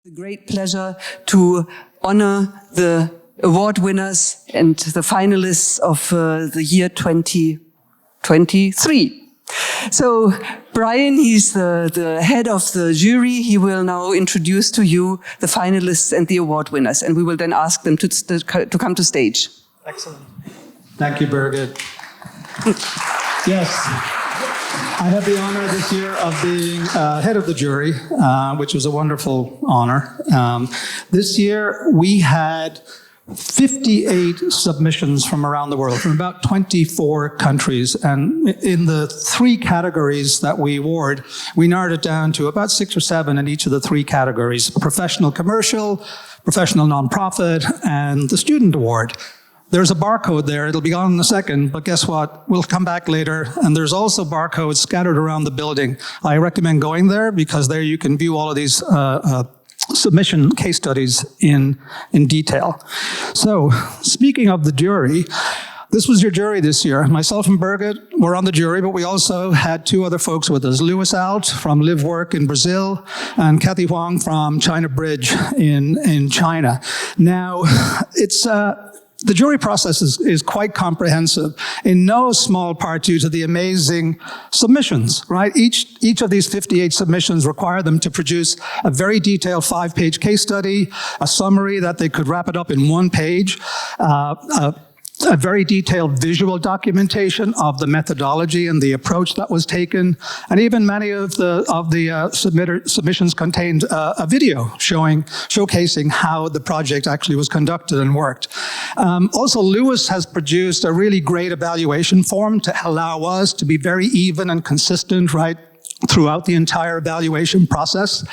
The great pleasure to honor the award winners and the finalists of the year 2023. So Brian, he's the head of the jury. He will now introduce to you the finalists and the award winners, and we will then ask them to come to stage. Excellent. Thank you, Birgit. Yes. I had the honor this year of being head of the jury, which was a wonderful honor. This year, we had 58 submissions from around the world, from about 24 countries. And in the three categories that we award, we narrowed it down to about 6 or 7 in each of the three categories: professional commercial, professional nonprofit, and the student award. There's a barcode there. It'll be gone in a second, but guess what? We'll come back later, and there's also barcodes scattered around the building. I recommend going there because there you can view all of these submission case studies in detail. So, speaking of the jury, this was your jury this year. Myself and Birgit were on the jury, but we also had 2 other folks with us. Louis Alt from Live Work in Brazil, and Kathy Huang from China Bridge in China. Now, it's the jury process is quite comprehensive, in no small part due to the amazing submissions, right? Each of these 58 submissions require them to produce a very detailed 5-page case study, a summary that they could wrap it up in 1 page, a very detailed visual documentation of the methodology and the approach that was taken, and even many of the submissions contained a video showcasing how the project actually was conducted and worked. Also, Louis has produced a really great evaluation form to allow us to be very even and consistent, right, throughout the entire evaluation process.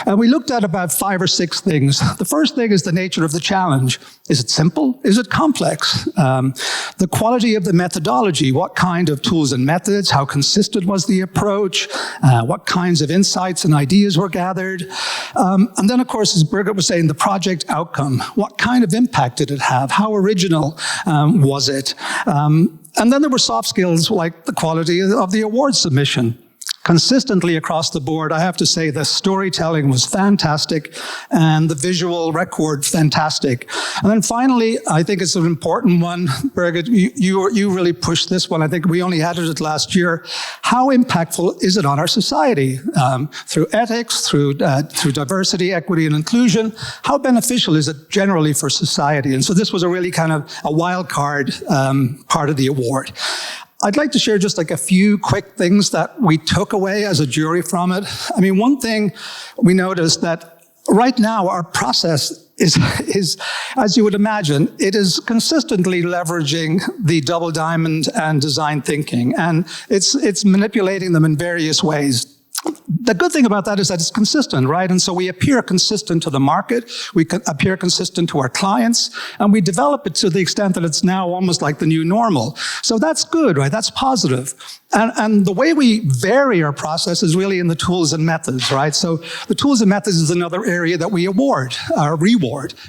And we looked at about 5 or 6 things. The first thing is the nature of the challenge. Is it simple? Is it complex? The quality of the methodology. What kind of tools and methods? How consistent was the approach? What kinds of insights and ideas were gathered? And then, of course, as Birgit was saying, the project outcome. What kind of impact did it have? How original was it? And then there were soft skills like the quality of the award submission. Consistently across the board, I have to say the storytelling was fantastic and the visual record fantastic. And then finally, I think it's an important one, Birgit, you really pushed this one. I think we only added it last year. How impactful is it on our society? Through ethics, through diversity, equity, and inclusion, how beneficial is it generally for society? And so this was a really kind of a wild card part of the award. I'd like to share just like a few quick things that we took away as a jury from it. I mean, one thing we noticed that right now our process is, as you would imagine, it is consistently leveraging the double diamond and design thinking, and it's manipulating them in various ways. The good thing about that is that it's consistent, right? And so we appear consistent to the market, we appear consistent to our clients, and we develop it to the extent that it's now almost like the new normal. So that's good, right? That's positive. And the way we vary our process is really in the tools and methods, right? So the tools and methods is another area that we reward,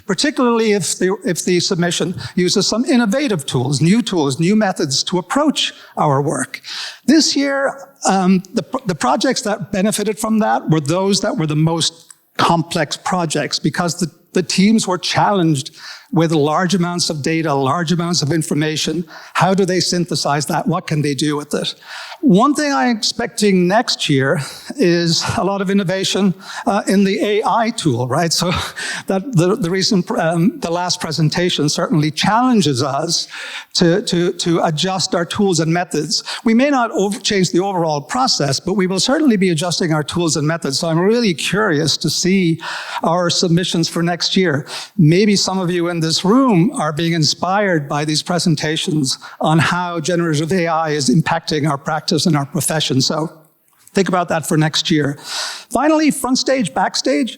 particularly if the submission uses some innovative tools, new methods to approach our work. This year, the projects that benefited from that were those that were the most complex projects because the teams were challenged with large amounts of data, large amounts of information. How do they synthesize that? What can they do with it? One thing I'm expecting next year is a lot of innovation in the AI tool, right? So that the last presentation certainly challenges us to adjust our tools and methods. We may not change the overall process, but we will certainly be adjusting our tools and methods. So I'm really curious to see our submissions for next year. Maybe some of you in this room are being inspired by these presentations on how generative AI is impacting our practice and our profession. So think about that for next year. Finally, front stage, backstage.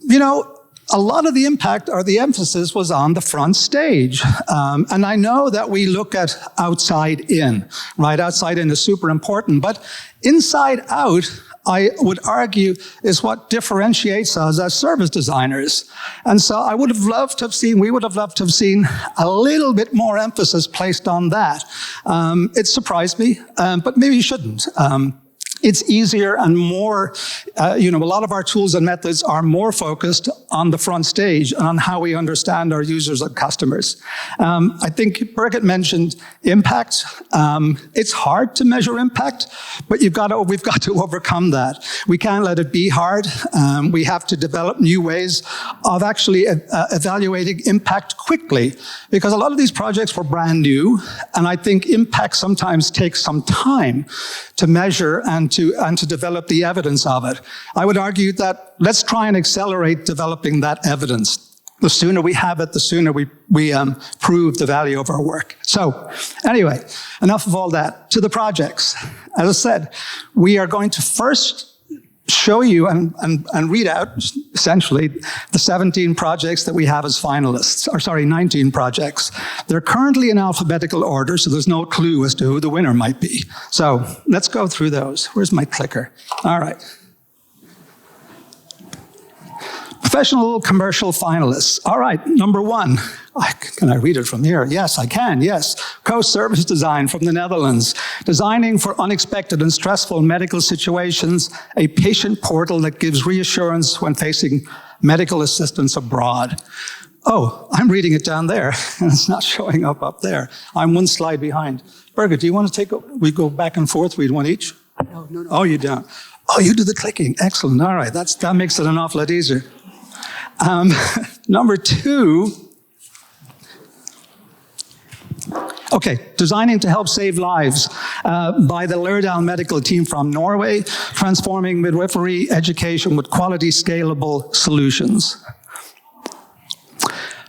You know, a lot of the impact or the emphasis was on the front stage. And I know that we look at outside in, right? Outside in is super important, but inside out, I would argue, is what differentiates us as service designers. And so we would have loved to have seen a little bit more emphasis placed on that. It surprised me, but maybe you shouldn't. it's easier and more, a lot of our tools and methods are more focused on the front stage and on how we understand our users and customers. I think Birgit mentioned impact. It's hard to measure impact, but we've got to overcome that. We can't let it be hard. We have to develop new ways of actually evaluating impact quickly, because a lot of these projects were brand new, and I think impact sometimes takes some time to measure and to develop the evidence of it. I would argue that let's try and accelerate developing that evidence. The sooner we have it, the sooner we prove the value of our work. So anyway, enough of all that. To the projects. As I said, we are going to first show you and read out, essentially, the 17 projects that we have as finalists, or sorry, 19 projects. They're currently in alphabetical order, so there's no clue as to who the winner might be. So let's go through those. Where's my clicker? All right. Professional commercial finalists. All right, number 1. Can I read it from here? Yes, I can, yes. Coast Service Design from the Netherlands. Designing for unexpected and stressful medical situations, a patient portal that gives reassurance when facing medical assistance abroad. Oh, I'm reading it down there, and it's not showing up there. I'm one slide behind. Birgit, do you want to we go back and forth, read one each? No. Oh, you don't. Oh, you do the clicking. Excellent. All right, that makes it an awful lot easier. Number 2, okay, designing to help save lives by the Lærdal medical team from Norway, transforming midwifery education with quality, scalable solutions.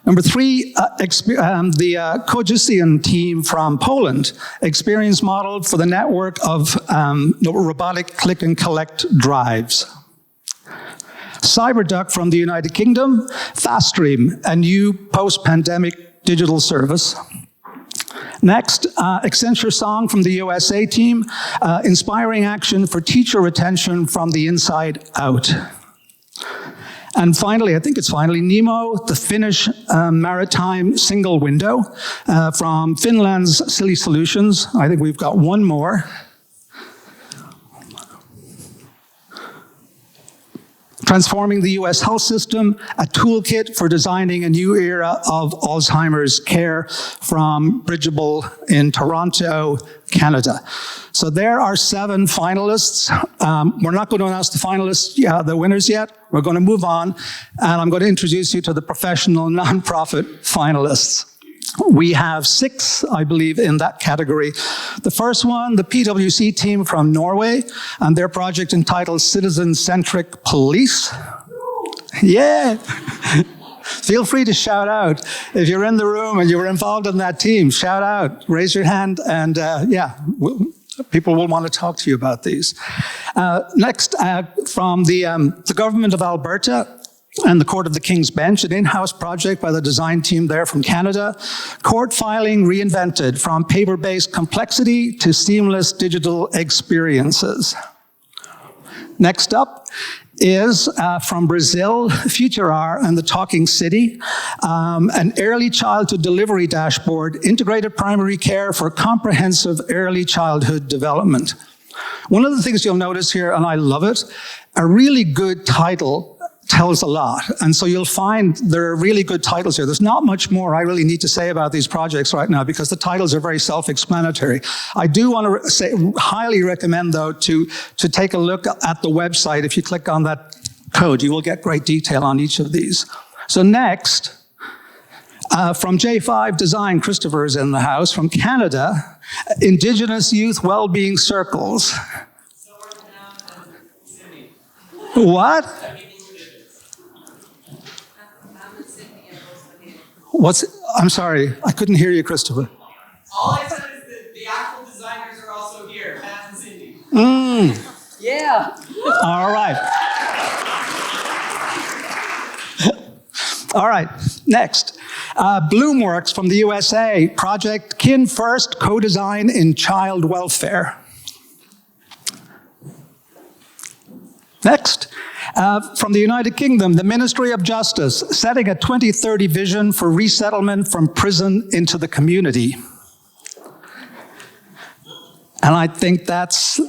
Number 3, the Kojician team from Poland, experience model for the network of robotic click and collect drives. CyberDuck from the United Kingdom, FastStream, a new post-pandemic digital service. Next, Accenture Song from the USA team, inspiring action for teacher retention from the inside out. And finally, I think it's finally, Nemo, the Finnish maritime single window from Finland's Silly Solutions. I think we've got one more. Transforming the US health system, a toolkit for designing a new era of Alzheimer's care from Bridgeable in Toronto, Canada. So there are 7 finalists. We're not going to announce the finalists, the winners yet. We're going to move on, and I'm going to introduce you to the professional nonprofit finalists. We have 6, I believe, in that category. The first one, the PwC team from Norway, and their project entitled Citizen-Centric Police. Yeah! Feel free to shout out. If you're in the room and you were involved in that team, shout out, raise your hand, and people will want to talk to you about these. Next, from the government of Alberta, and the Court of the King's Bench, an in-house project by the design team there from Canada. Court filing reinvented from paper-based complexity to seamless digital experiences. Next up is from Brazil, Futurar and the Talking City, an early childhood delivery dashboard, integrated primary care for comprehensive early childhood development. One of the things you'll notice here, and I love it, a really good title tells a lot. And so you'll find there are really good titles here. There's not much more I really need to say about these projects right now because the titles are very self-explanatory. I do want to say, highly recommend, though, to take a look at the website. If you click on that code, you will get great detail on each of these. So next, from J5 Design, Christopher is in the house. From Canada, Indigenous Youth Wellbeing Circles. What? I'm sorry, I couldn't hear you, Christopher. All I said is that the actual designers are also here, Matt and Cindy. Yeah. All right. All right, next. Bloomworks from the USA, project Kin First, co-design in child welfare. Next. From the United Kingdom, the Ministry of Justice, setting a 2030 vision for resettlement from prison into the community. And I think that's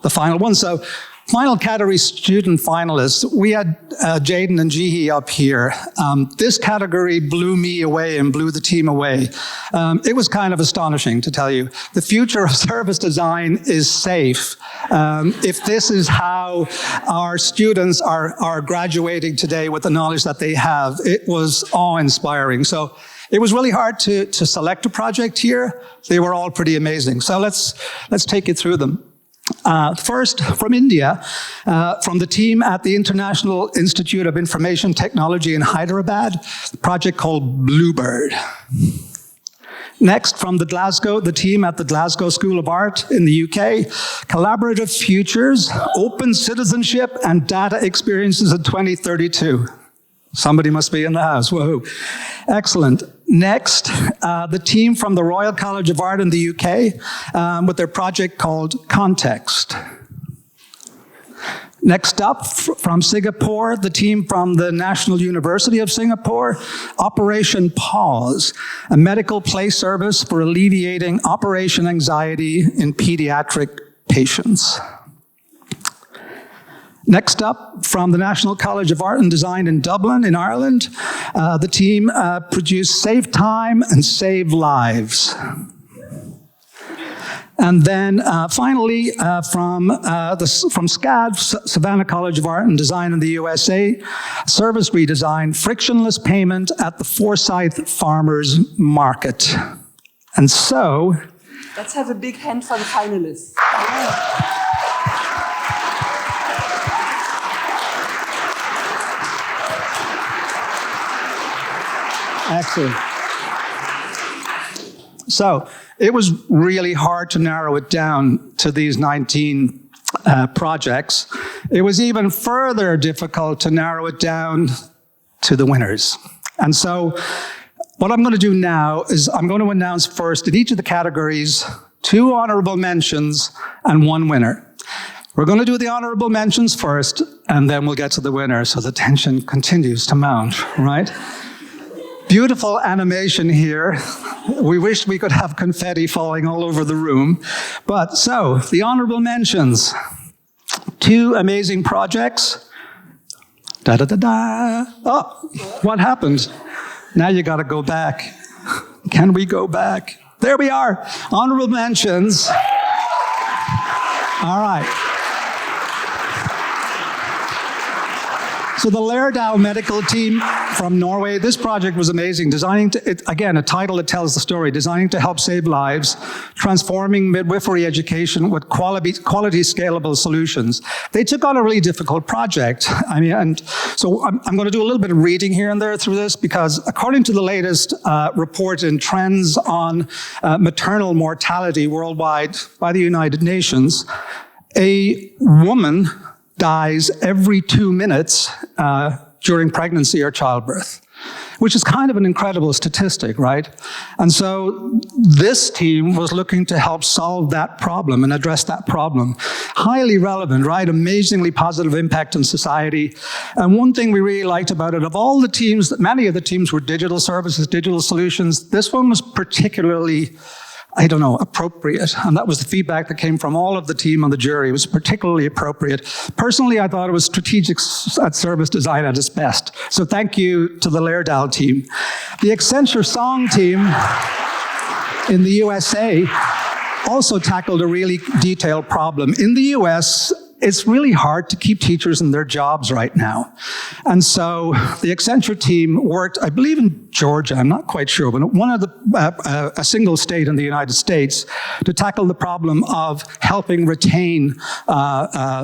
the final one. So final category student finalists, we had Jaden and Jihi up here. This category blew me away and blew the team away. It was kind of astonishing, to tell you. The future of service design is safe. If this is how our students are graduating today with the knowledge that they have, it was awe-inspiring. So it was really hard to select a project here. They were all pretty amazing. So let's take you through them. First, from India, from the team at the International Institute of Information Technology in Hyderabad, a project called Bluebird. Next, from the team at the Glasgow School of Art in the UK, Collaborative Futures, Open Citizenship and Data Experiences in 2032. Somebody must be in the house, whoa. Excellent. Next, the team from the Royal College of Art in the UK with their project called Context. Next up, from Singapore, the team from the National University of Singapore, Operation Pause, a medical play service for alleviating operation anxiety in pediatric patients. Next up, from the National College of Art and Design in Dublin, in Ireland, the team produced Save Time and Save Lives. And then finally, from SCAD, Savannah College of Art and Design in the USA, service redesign, frictionless payment at the Forsyth Farmers Market. And so... Let's have a big hand for the finalists. Excellent. So it was really hard to narrow it down to these 19 projects. It was even further difficult to narrow it down to the winners. And so what I'm going to do now is I'm going to announce first in each of the categories 2 honorable mentions and 1 winner. We're going to do the honorable mentions first, and then we'll get to the winner, so the tension continues to mount, right? Beautiful animation here. We wish we could have confetti falling all over the room. But so, the honorable mentions. 2 amazing projects. Da-da-da-da. Oh, what happened? Now you got to go back. Can we go back? There we are. Honorable mentions. All right. So the Lærdal medical team from Norway, this project was amazing. Again, a title that tells the story, designing to help save lives, transforming midwifery education with quality scalable solutions. They took on a really difficult project. And so I'm going to do a little bit of reading here and there through this, because according to the latest report in Trends on Maternal Mortality Worldwide by the United Nations, a woman dies every 2 minutes during pregnancy or childbirth, which is kind of an incredible statistic, right? And so this team was looking to help solve that problem and address that problem. Highly relevant, right? Amazingly positive impact on society. And one thing we really liked about it, of all the teams, many of the teams were digital services, digital solutions. This one was particularly, appropriate. And that was the feedback that came from all of the team on the jury. It was particularly appropriate. Personally, I thought it was strategic at service design at its best. So thank you to the Lærdal team. The Accenture Song team in the USA also tackled a really detailed problem. In the US, it's really hard to keep teachers in their jobs right now. And so the Accenture team worked, I believe in Georgia, I'm not quite sure, but a single state in the United States, to tackle the problem of helping retain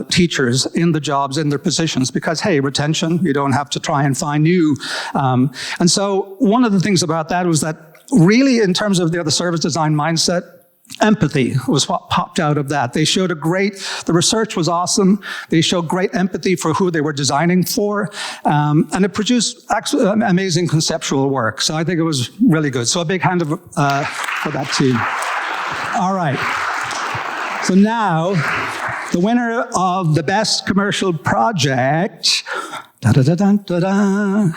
teachers in the jobs, in their positions, because, hey, retention, you don't have to try and find new. And so one of the things about that was that really, in terms of the service design mindset, empathy was what popped out of that. They showed the research was awesome. They showed great empathy for who they were designing for. And it produced amazing conceptual work. So I think it was really good. So a big hand for that team. All right. So now, the winner of the best commercial project. Da-da-da-da-da-da.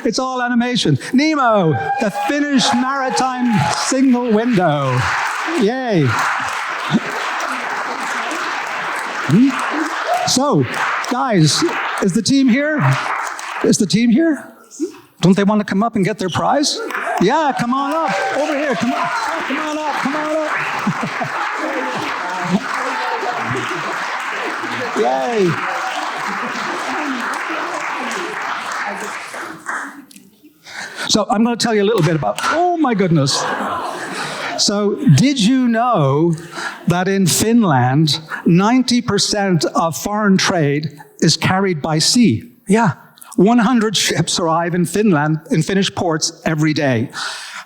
It's all animation. Nemo, the Finnish maritime single window. Yay. So, guys, is the team here? Is the team here? Don't they want to come up and get their prize? Yeah, come on up. Over here, come on. Come on up, come on up. Yay. So I'm going to tell you a little bit about, oh my goodness. So did you know that in Finland, 90% of foreign trade is carried by sea? Yeah. 100 ships arrive in Finland, in Finnish ports every day.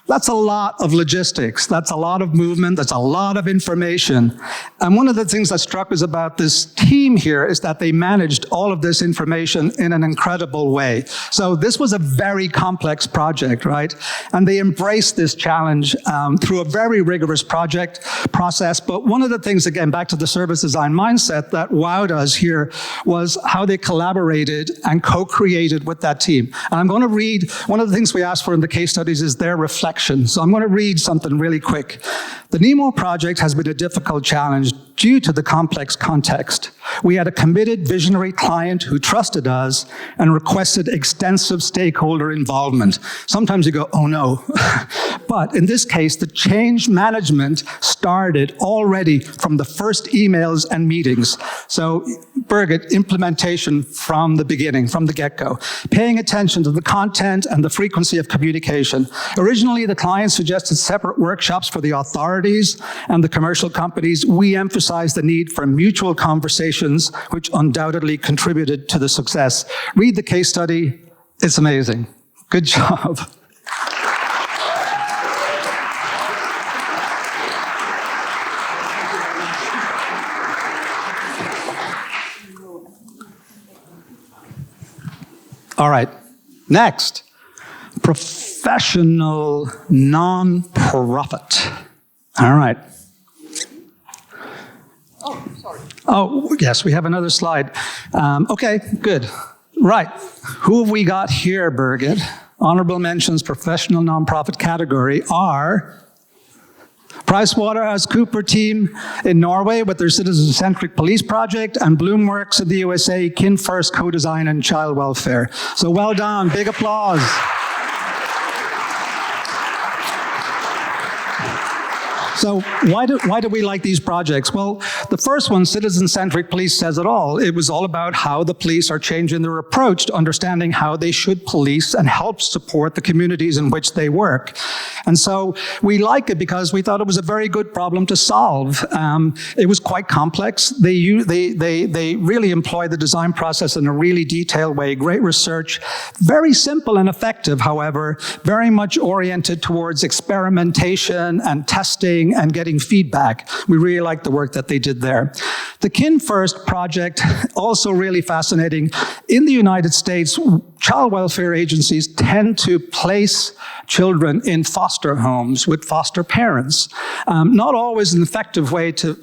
That's a lot of logistics. That's a lot of movement. That's a lot of information. And one of the things that struck us about this team here is that they managed all of this information in an incredible way. So this was a very complex project, right? And they embraced this challenge through a very rigorous project process. But one of the things, again, back to the service design mindset that wowed us here was how they collaborated and co-created with that team. And I'm going to read, one of the things we asked for in the case studies is their reflection. So I'm going to read something really quick. The NEMO project has been a difficult challenge due to the complex context. We had a committed, visionary client who trusted us and requested extensive stakeholder involvement. Sometimes you go, oh no. But in this case, the change management started already from the first emails and meetings. So, Birgit, implementation from the beginning, from the get-go. Paying attention to the content and the frequency of communication. Originally, the client suggested separate workshops for the authorities and the commercial companies. We emphasized the need for mutual conversations, which undoubtedly contributed to the success. Read the case study. It's amazing. Good job. All right, next, professional non-profit. All right. Oh, sorry. Oh, yes, we have another slide. Okay, good. Right, who have we got here, Birgit? Honorable mentions, professional non-profit category are PricewaterhouseCoopers team in Norway with their citizen-centric police project, and Bloomworks in the USA, Kin First co-design and child welfare. So well done, big applause. So why do we like these projects? Well, the first one, citizen-centric police, says it all. It was all about how the police are changing their approach to understanding how they should police and help support the communities in which they work. And so we like it because we thought it was a very good problem to solve. It was quite complex. They really employ the design process in a really detailed way, great research, very simple and effective, however, very much oriented towards experimentation and testing and getting feedback. We really like the work that they did there. The Kin First project, also really fascinating. In the United States, child welfare agencies tend to place children in foster homes with foster parents, not always an effective way to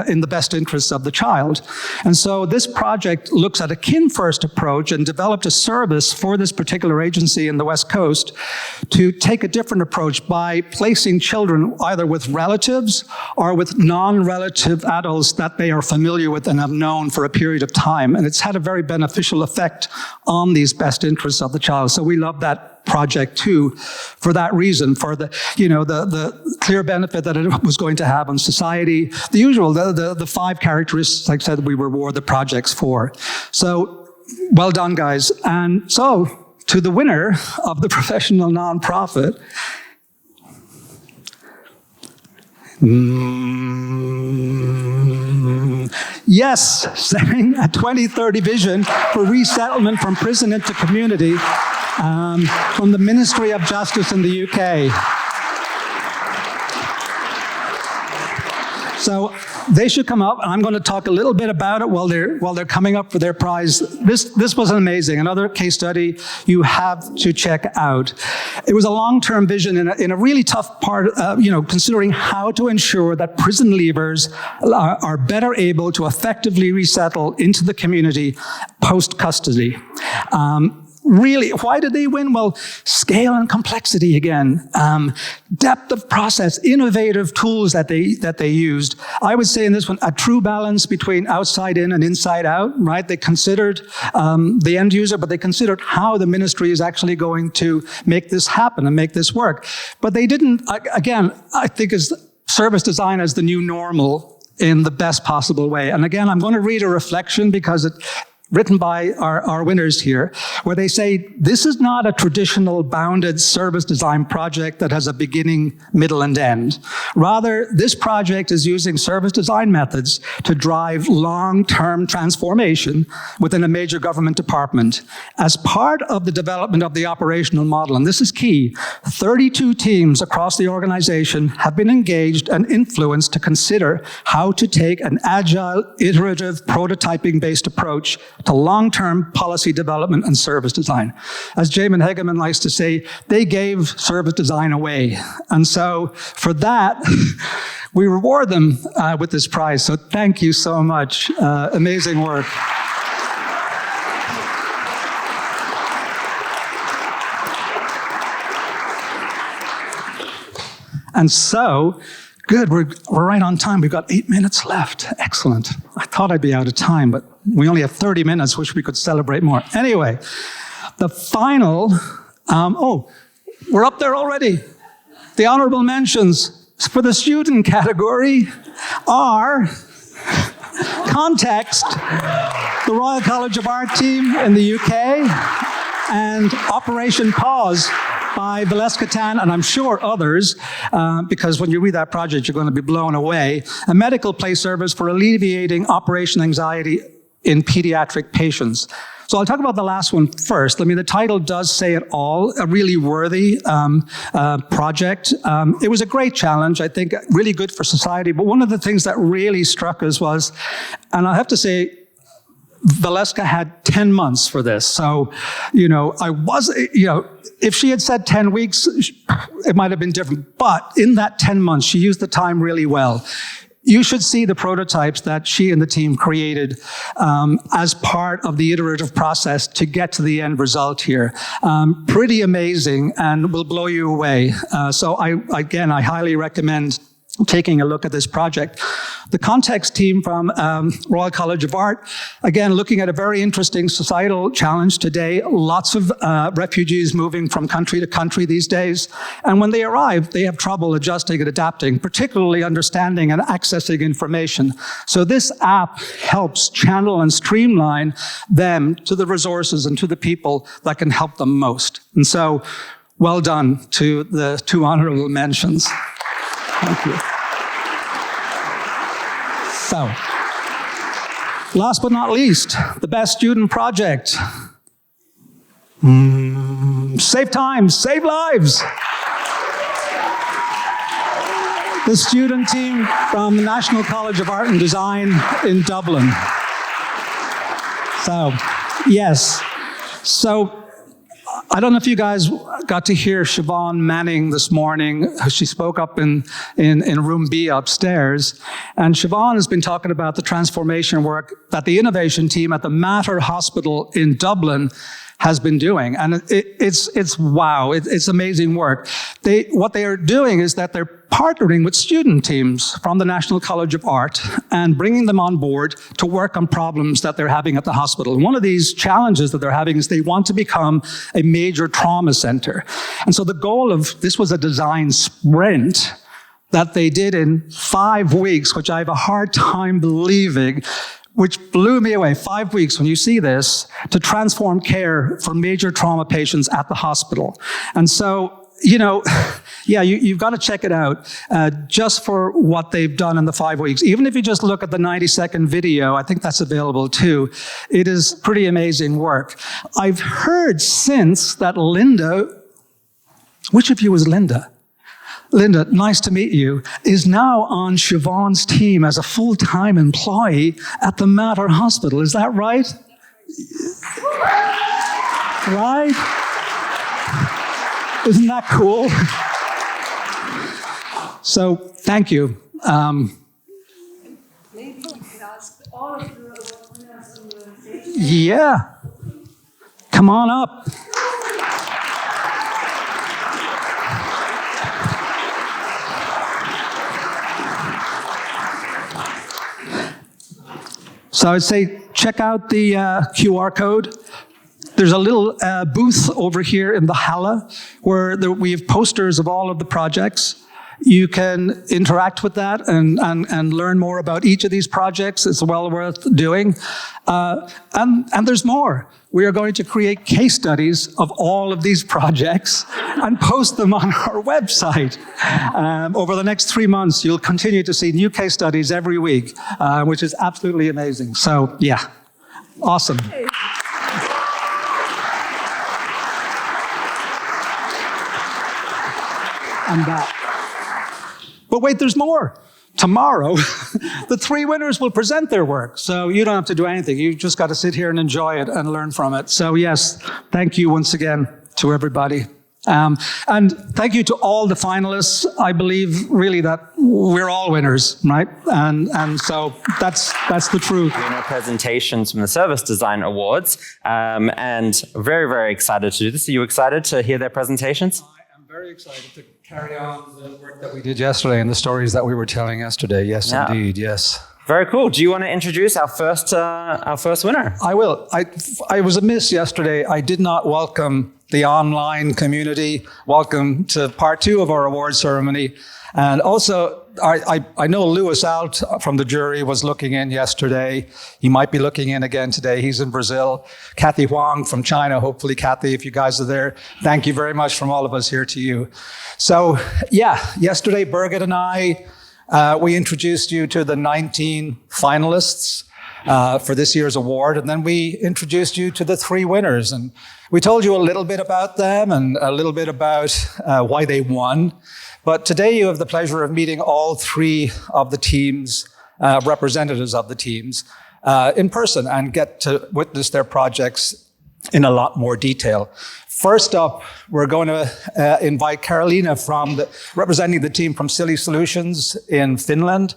in the best interests of the child. And so this project looks at a Kin First approach and developed a service for this particular agency in the West Coast to take a different approach by placing children either with relatives or with non-relative adults that they are familiar with and have known for a period of time. And it's had a very beneficial effect on these best interests of the child. So we love that project too, for that reason, for the clear benefit that it was going to have on society. The usual, the 5 characteristics, like I said, we reward the projects for. So well done, guys. And so to the winner of the professional nonprofit. Yes, setting a 2030 vision for resettlement from prison into community from the Ministry of Justice in the UK. So they should come up, and I'm going to talk a little bit about it while they're coming up for their prize. This was amazing. Another case study you have to check out. It was a long-term vision in a really tough part, considering how to ensure that prison leavers are better able to effectively resettle into the community post-custody. really, why did they win? Well, scale and complexity again, depth of process, innovative tools that they used. I would say in this one, a true balance between outside in and inside out, right? They considered the end user, but they considered how the ministry is actually going to make this happen and make this work. But they didn't, again, I think is service design as the new normal in the best possible way. And again, I'm going to read a reflection because written by our winners here, where they say, this is not a traditional bounded service design project that has a beginning, middle, and end. Rather, this project is using service design methods to drive long-term transformation within a major government department. As part of the development of the operational model, and this is key, 32 teams across the organization have been engaged and influenced to consider how to take an agile, iterative, prototyping-based approach to long-term policy development and service design. As Jamin Hegeman likes to say, they gave service design away. And so for that, we reward them with this prize. So thank you so much. Amazing work. And so, good, we're right on time. We've got 8 minutes left. Excellent. I thought I'd be out of time, but we only have 30 minutes, which we could celebrate more. Anyway, the final, we're up there already. The honorable mentions for the student category are Context, the Royal College of Art team in the UK, and Operation Pause by Gillespie, and I'm sure others, because when you read that project, you're going to be blown away. A medical play service for alleviating operation anxiety in pediatric patients. So I'll talk about the last one first. I mean, the title does say it all, a really worthy project. It was a great challenge, I think, really good for society. But one of the things that really struck us was, and I have to say, Valeska had 10 months for this. So, if she had said 10 weeks, it might have been different. But in that 10 months, she used the time really well. You should see the prototypes that she and the team created as part of the iterative process to get to the end result here. Pretty amazing and will blow you away. So I highly recommend taking a look at this project. The Context team from Royal College of Art, again, looking at a very interesting societal challenge today. Lots of refugees moving from country to country these days. And when they arrive, they have trouble adjusting and adapting, particularly understanding and accessing information. So this app helps channel and streamline them to the resources and to the people that can help them most. And so, well done to the 2 honorable mentions. Thank you. So, last but not least, the best student project. Save time, save lives. The student team from the National College of Art and Design in Dublin. So, yes. So, I don't know if you guys got to hear Siobhan Manning this morning. She spoke up in room B upstairs. And Siobhan has been talking about the transformation work that the innovation team at the Mater Hospital in Dublin has been doing. And it's wow, it's amazing work. What they are doing is that they're partnering with student teams from the National College of Art and bringing them on board to work on problems that they're having at the hospital. And one of these challenges that they're having is they want to become a major trauma center. And so the goal of this was a design sprint that they did in 5 weeks, which I have a hard time believing, which blew me away. 5 weeks, when you see this, to transform care for major trauma patients at the hospital. And so, you've got to check it out just for what they've done in the 5 weeks. Even if you just look at the 90-second video, I think that's available too. It is pretty amazing work. I've heard since that Linda, which of you was Linda? Linda, nice to meet you, is now on Siobhan's team as a full-time employee at the Mater Hospital. Is that right? Right? Isn't that cool? So, thank you. Maybe we can ask all of the winners on the stage. Yeah. Come come on up. So I'd say check out the QR code. There's a little booth over here in the Halle where we have posters of all of the projects. You can interact with that and learn more about each of these projects. It's well worth doing. And there's more. We are going to create case studies of all of these projects and post them on our website. Over the next 3 months, you'll continue to see new case studies every week, which is absolutely amazing. So, yeah, awesome. And but wait, there's more. Tomorrow, the 3 winners will present their work. So you don't have to do anything. You just got to sit here and enjoy it and learn from it. So yes, thank you once again to everybody. And thank you to all the finalists. I believe really that we're all winners, right? And so that's the truth. Winner presentations from the Service Design Awards, and very, very excited to do this. Are you excited to hear their presentations? I am very excited to carry on the work that we did yesterday and the stories that we were telling yesterday. Yes, yeah. Indeed, yes. Very cool. Do you want to introduce our first winner? I will. I was amiss yesterday. I did not welcome the online community. Welcome to part 2 of our award ceremony. And also, I know Lewis Alt from the jury was looking in yesterday. He might be looking in again today. He's in Brazil. Kathy Huang from China. Hopefully, Kathy, if you guys are there, thank you very much from all of us here to you. So, yeah, yesterday, Birgit and I, we introduced you to the 19 finalists for this year's award, and then we introduced you to the 3 winners. And we told you a little bit about them and a little bit about why they won. But today you have the pleasure of meeting all 3 of the teams, representatives of the teams, in person and get to witness their projects in a lot more detail. First up, we're going to invite Carolina representing the team from Silly Solutions in Finland.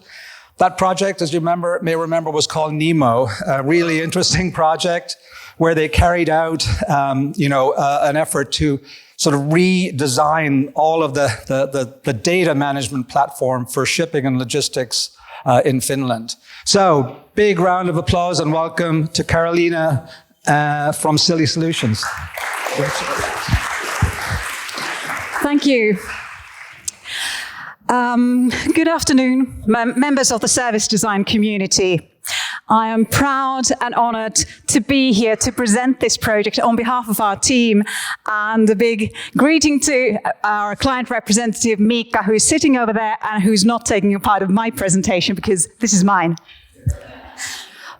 That project, as you may remember, was called Nemo, a really interesting project where they carried out, an effort to sort of redesign all of the data management platform for shipping and logistics in Finland. So, big round of applause and welcome to Carolina from Silly Solutions. Thank you. Good afternoon, members of the service design community. I am proud and honored to be here to present this project on behalf of our team, and a big greeting to our client representative, Mika, who is sitting over there and who's not taking a part of my presentation because this is mine.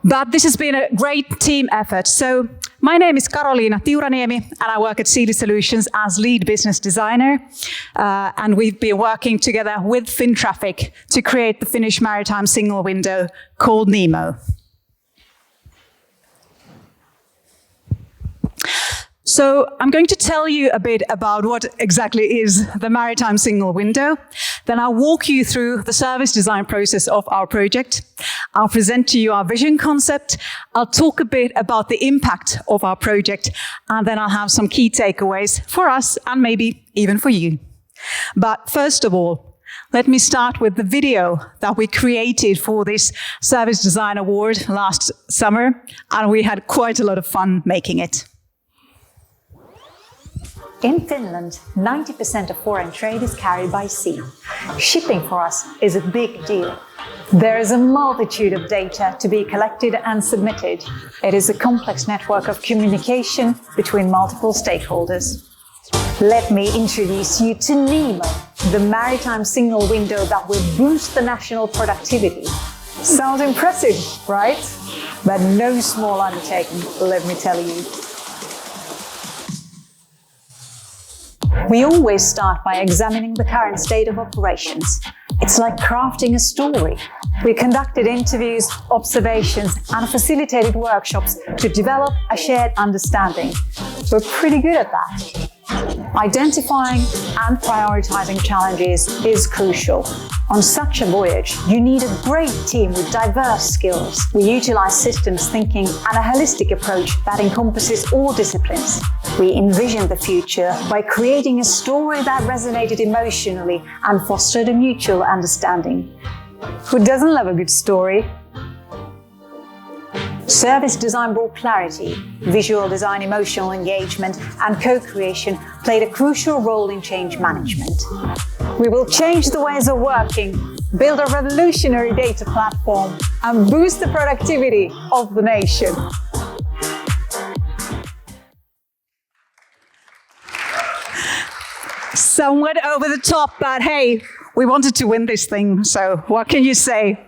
But this has been a great team effort. So my name is Karoliina Tiuraniemi, and I work at Silly Solutions as lead business designer. And we've been working together with FinTraffic to create the Finnish maritime single window called Nemo. So I'm going to tell you a bit about what exactly is the maritime single window. Then I'll walk you through the service design process of our project. I'll present to you our vision concept. I'll talk a bit about the impact of our project, and then I'll have some key takeaways for us and maybe even for you. But first of all, let me start with the video that we created for this Service Design Award last summer, and we had quite a lot of fun making it. In Finland, 90% of foreign trade is carried by sea. Shipping for us is a big deal. There is a multitude of data to be collected and submitted. It is a complex network of communication between multiple stakeholders. Let me introduce you to Nemo, the maritime single window that will boost the national productivity. Sounds impressive, right? But no small undertaking, let me tell you. We always start by examining the current state of operations. It's like crafting a story. We conducted interviews, observations, and facilitated workshops to develop a shared understanding. We're pretty good at that. Identifying and prioritizing challenges is crucial. On such a voyage, you need a great team with diverse skills. We utilize systems thinking and a holistic approach that encompasses all disciplines. We envisioned the future by creating a story that resonated emotionally and fostered a mutual understanding. Who doesn't love a good story? Service design brought clarity, visual design, emotional engagement, and co-creation played a crucial role in change management. We will change the ways of working, build a revolutionary data platform, and boost the productivity of the nation. Somewhat over the top, but hey, we wanted to win this thing, so what can you say?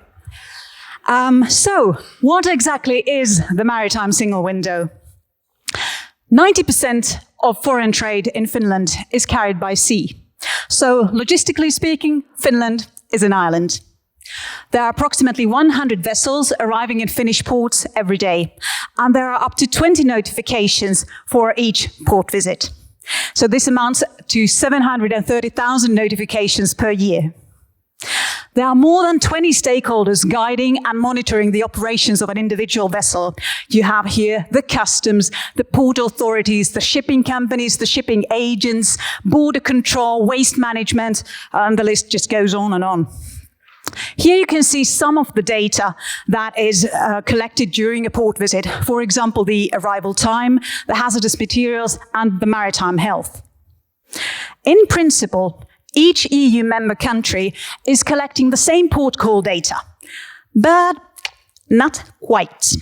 So, what exactly is the maritime single window? 90% of foreign trade in Finland is carried by sea. So, logistically speaking, Finland is an island. There are approximately 100 vessels arriving in Finnish ports every day, and there are up to 20 notifications for each port visit. So this amounts to 730,000 notifications per year. There are more than 20 stakeholders guiding and monitoring the operations of an individual vessel. You have here the customs, the port authorities, the shipping companies, the shipping agents, border control, waste management, and the list just goes on and on. Here you can see some of the data that is collected during a port visit. For example, the arrival time, the hazardous materials, and the maritime health. In principle, each EU member country is collecting the same port call data, but not quite.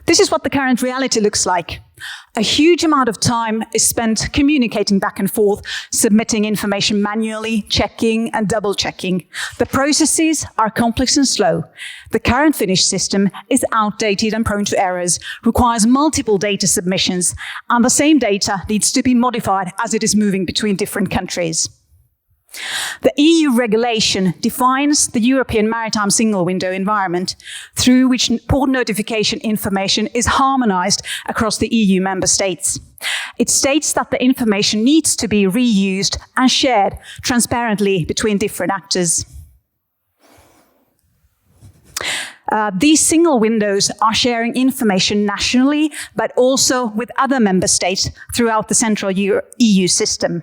This is what the current reality looks like. A huge amount of time is spent communicating back and forth, submitting information manually, checking and double-checking. The processes are complex and slow. The current Finnish system is outdated and prone to errors, requires multiple data submissions, and the same data needs to be modified as it is moving between different countries. The EU regulation defines the European maritime single window environment through which port notification information is harmonized across the EU member states. It states that the information needs to be reused and shared transparently between different actors. These single windows are sharing information nationally, but also with other member states throughout the central EU system.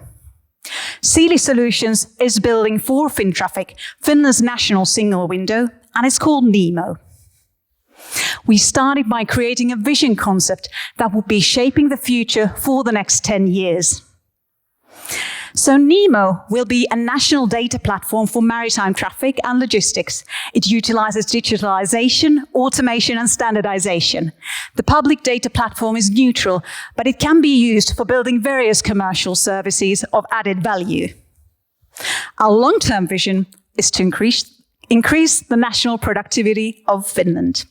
Sealy Solutions is building for Fintraffic, Finland's national single window, and it's called Nemo. We started by creating a vision concept that would be shaping the future for the next 10 years. So Nemo will be a national data platform for maritime traffic and logistics. It utilizes digitalization, automation, and standardization. The public data platform is neutral, but it can be used for building various commercial services of added value. Our long-term vision is to increase the national productivity of Finland.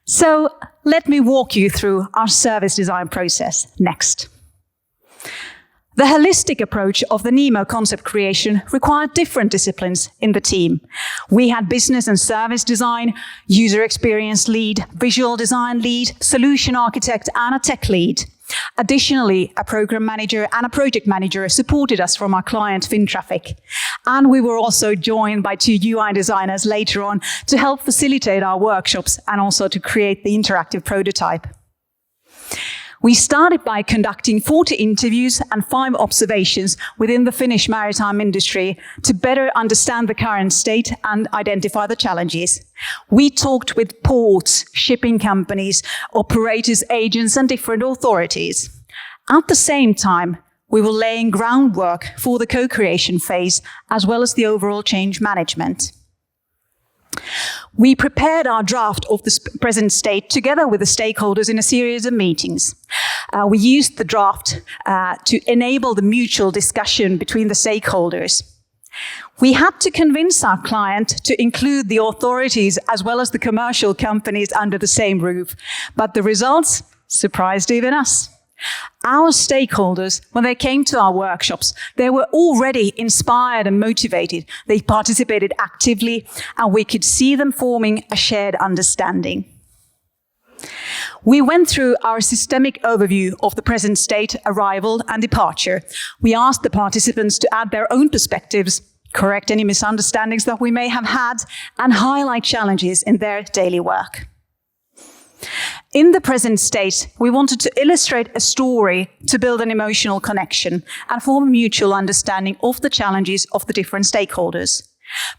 So let me walk you through our service design process next. The holistic approach of the Nemo concept creation required different disciplines in the team. We had business and service design, user experience lead, visual design lead, solution architect, and a tech lead. Additionally, a program manager and a project manager supported us from our client Fintraffic. And we were also joined by 2 UI designers later on to help facilitate our workshops and also to create the interactive prototype. We started by conducting 40 interviews and 5 observations within the Finnish maritime industry to better understand the current state and identify the challenges. We talked with ports, shipping companies, operators, agents, and different authorities. At the same time, we were laying groundwork for the co-creation phase as well as the overall change management. We prepared our draft of the present state together with the stakeholders in a series of meetings. We used the draft to enable the mutual discussion between the stakeholders. We had to convince our client to include the authorities as well as the commercial companies under the same roof, but the results surprised even us. Our stakeholders, when they came to our workshops, they were already inspired and motivated. They participated actively, and we could see them forming a shared understanding. We went through our systemic overview of the present state, arrival, and departure. We asked the participants to add their own perspectives, correct any misunderstandings that we may have had, and highlight challenges in their daily work. In the present state, we wanted to illustrate a story to build an emotional connection and form a mutual understanding of the challenges of the different stakeholders.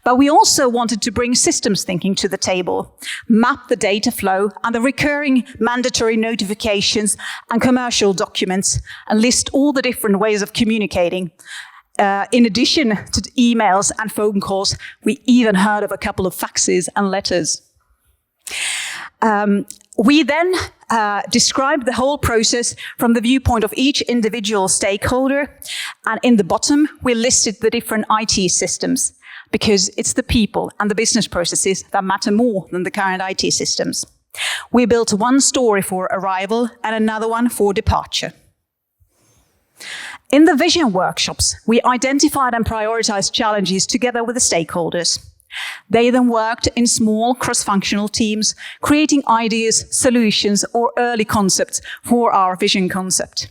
But we also wanted to bring systems thinking to the table, map the data flow and the recurring mandatory notifications and commercial documents, and list all the different ways of communicating. In addition to emails and phone calls, we even heard of a couple of faxes and letters. We then described the whole process from the viewpoint of each individual stakeholder, and in the bottom, we listed the different IT systems, because it's the people and the business processes that matter more than the current IT systems. We built one story for arrival and another one for departure. In the vision workshops, we identified and prioritized challenges together with the stakeholders. They then worked in small cross-functional teams, creating ideas, solutions, or early concepts for our vision concept.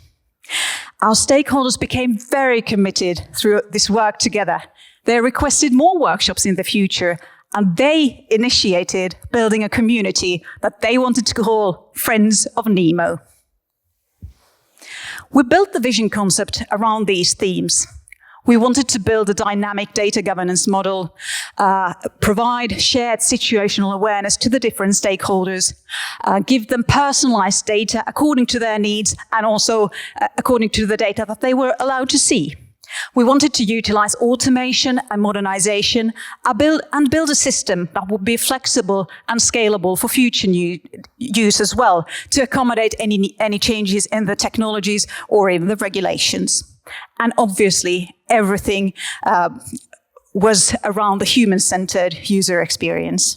Our stakeholders became very committed through this work together. They requested more workshops in the future, and they initiated building a community that they wanted to call Friends of Nemo. We built the vision concept around these themes. We wanted to build a dynamic data governance model, provide shared situational awareness to the different stakeholders, give them personalized data according to their needs and also according to the data that they were allowed to see. We wanted to utilize automation and modernization and build a system that would be flexible and scalable for future use as well, to accommodate any changes in the technologies or even the regulations. And obviously, everything was around the human-centered user experience.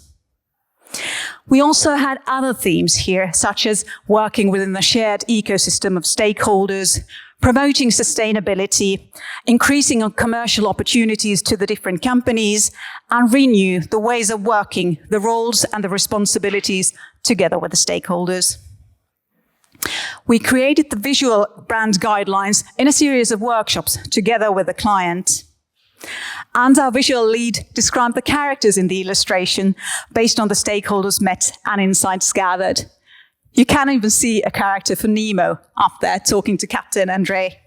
We also had other themes here, such as working within the shared ecosystem of stakeholders, promoting sustainability, increasing commercial opportunities to the different companies, and renew the ways of working, the roles and the responsibilities together with the stakeholders. We created the visual brand guidelines in a series of workshops together with the client. And our visual lead described the characters in the illustration based on the stakeholders met and insights gathered. You can even see a character for Nemo up there talking to Captain Andre.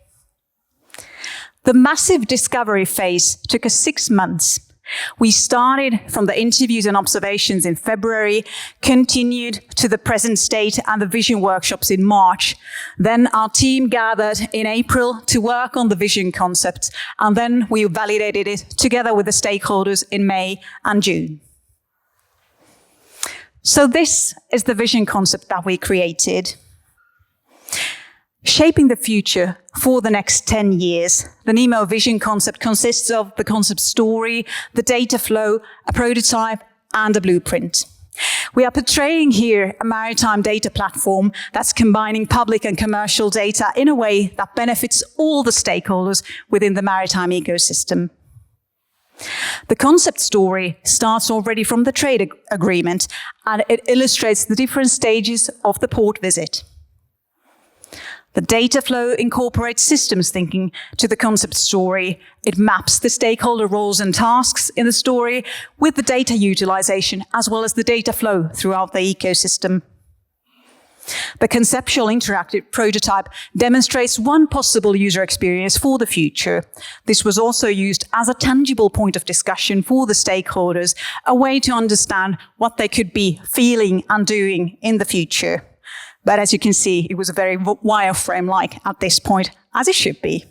The massive discovery phase took us 6 months. We started from the interviews and observations in February, continued to the present state and the vision workshops in March. Then our team gathered in April to work on the vision concept, and then we validated it together with the stakeholders in May and June. So this is the vision concept that we created. Shaping the future for the next 10 years, the Nemo vision concept consists of the concept story, the data flow, a prototype, and a blueprint. We are portraying here a maritime data platform that's combining public and commercial data in a way that benefits all the stakeholders within the maritime ecosystem. The concept story starts already from the trade agreement, and it illustrates the different stages of the port visit. The data flow incorporates systems thinking to the concept story. It maps the stakeholder roles and tasks in the story with the data utilization as well as the data flow throughout the ecosystem. The conceptual interactive prototype demonstrates one possible user experience for the future. This was also used as a tangible point of discussion for the stakeholders, a way to understand what they could be feeling and doing in the future. But as you can see, it was a very wireframe-like at this point, as it should be.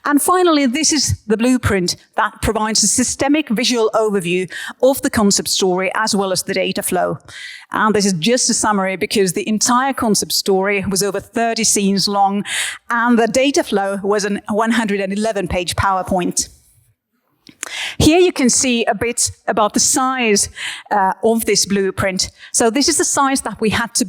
And finally, this is the blueprint that provides a systemic visual overview of the concept story as well as the data flow. And this is just a summary because the entire concept story was over 30 scenes long and the data flow was a 111-page PowerPoint. Here you can see a bit about the size of this blueprint. So this is the size that we had to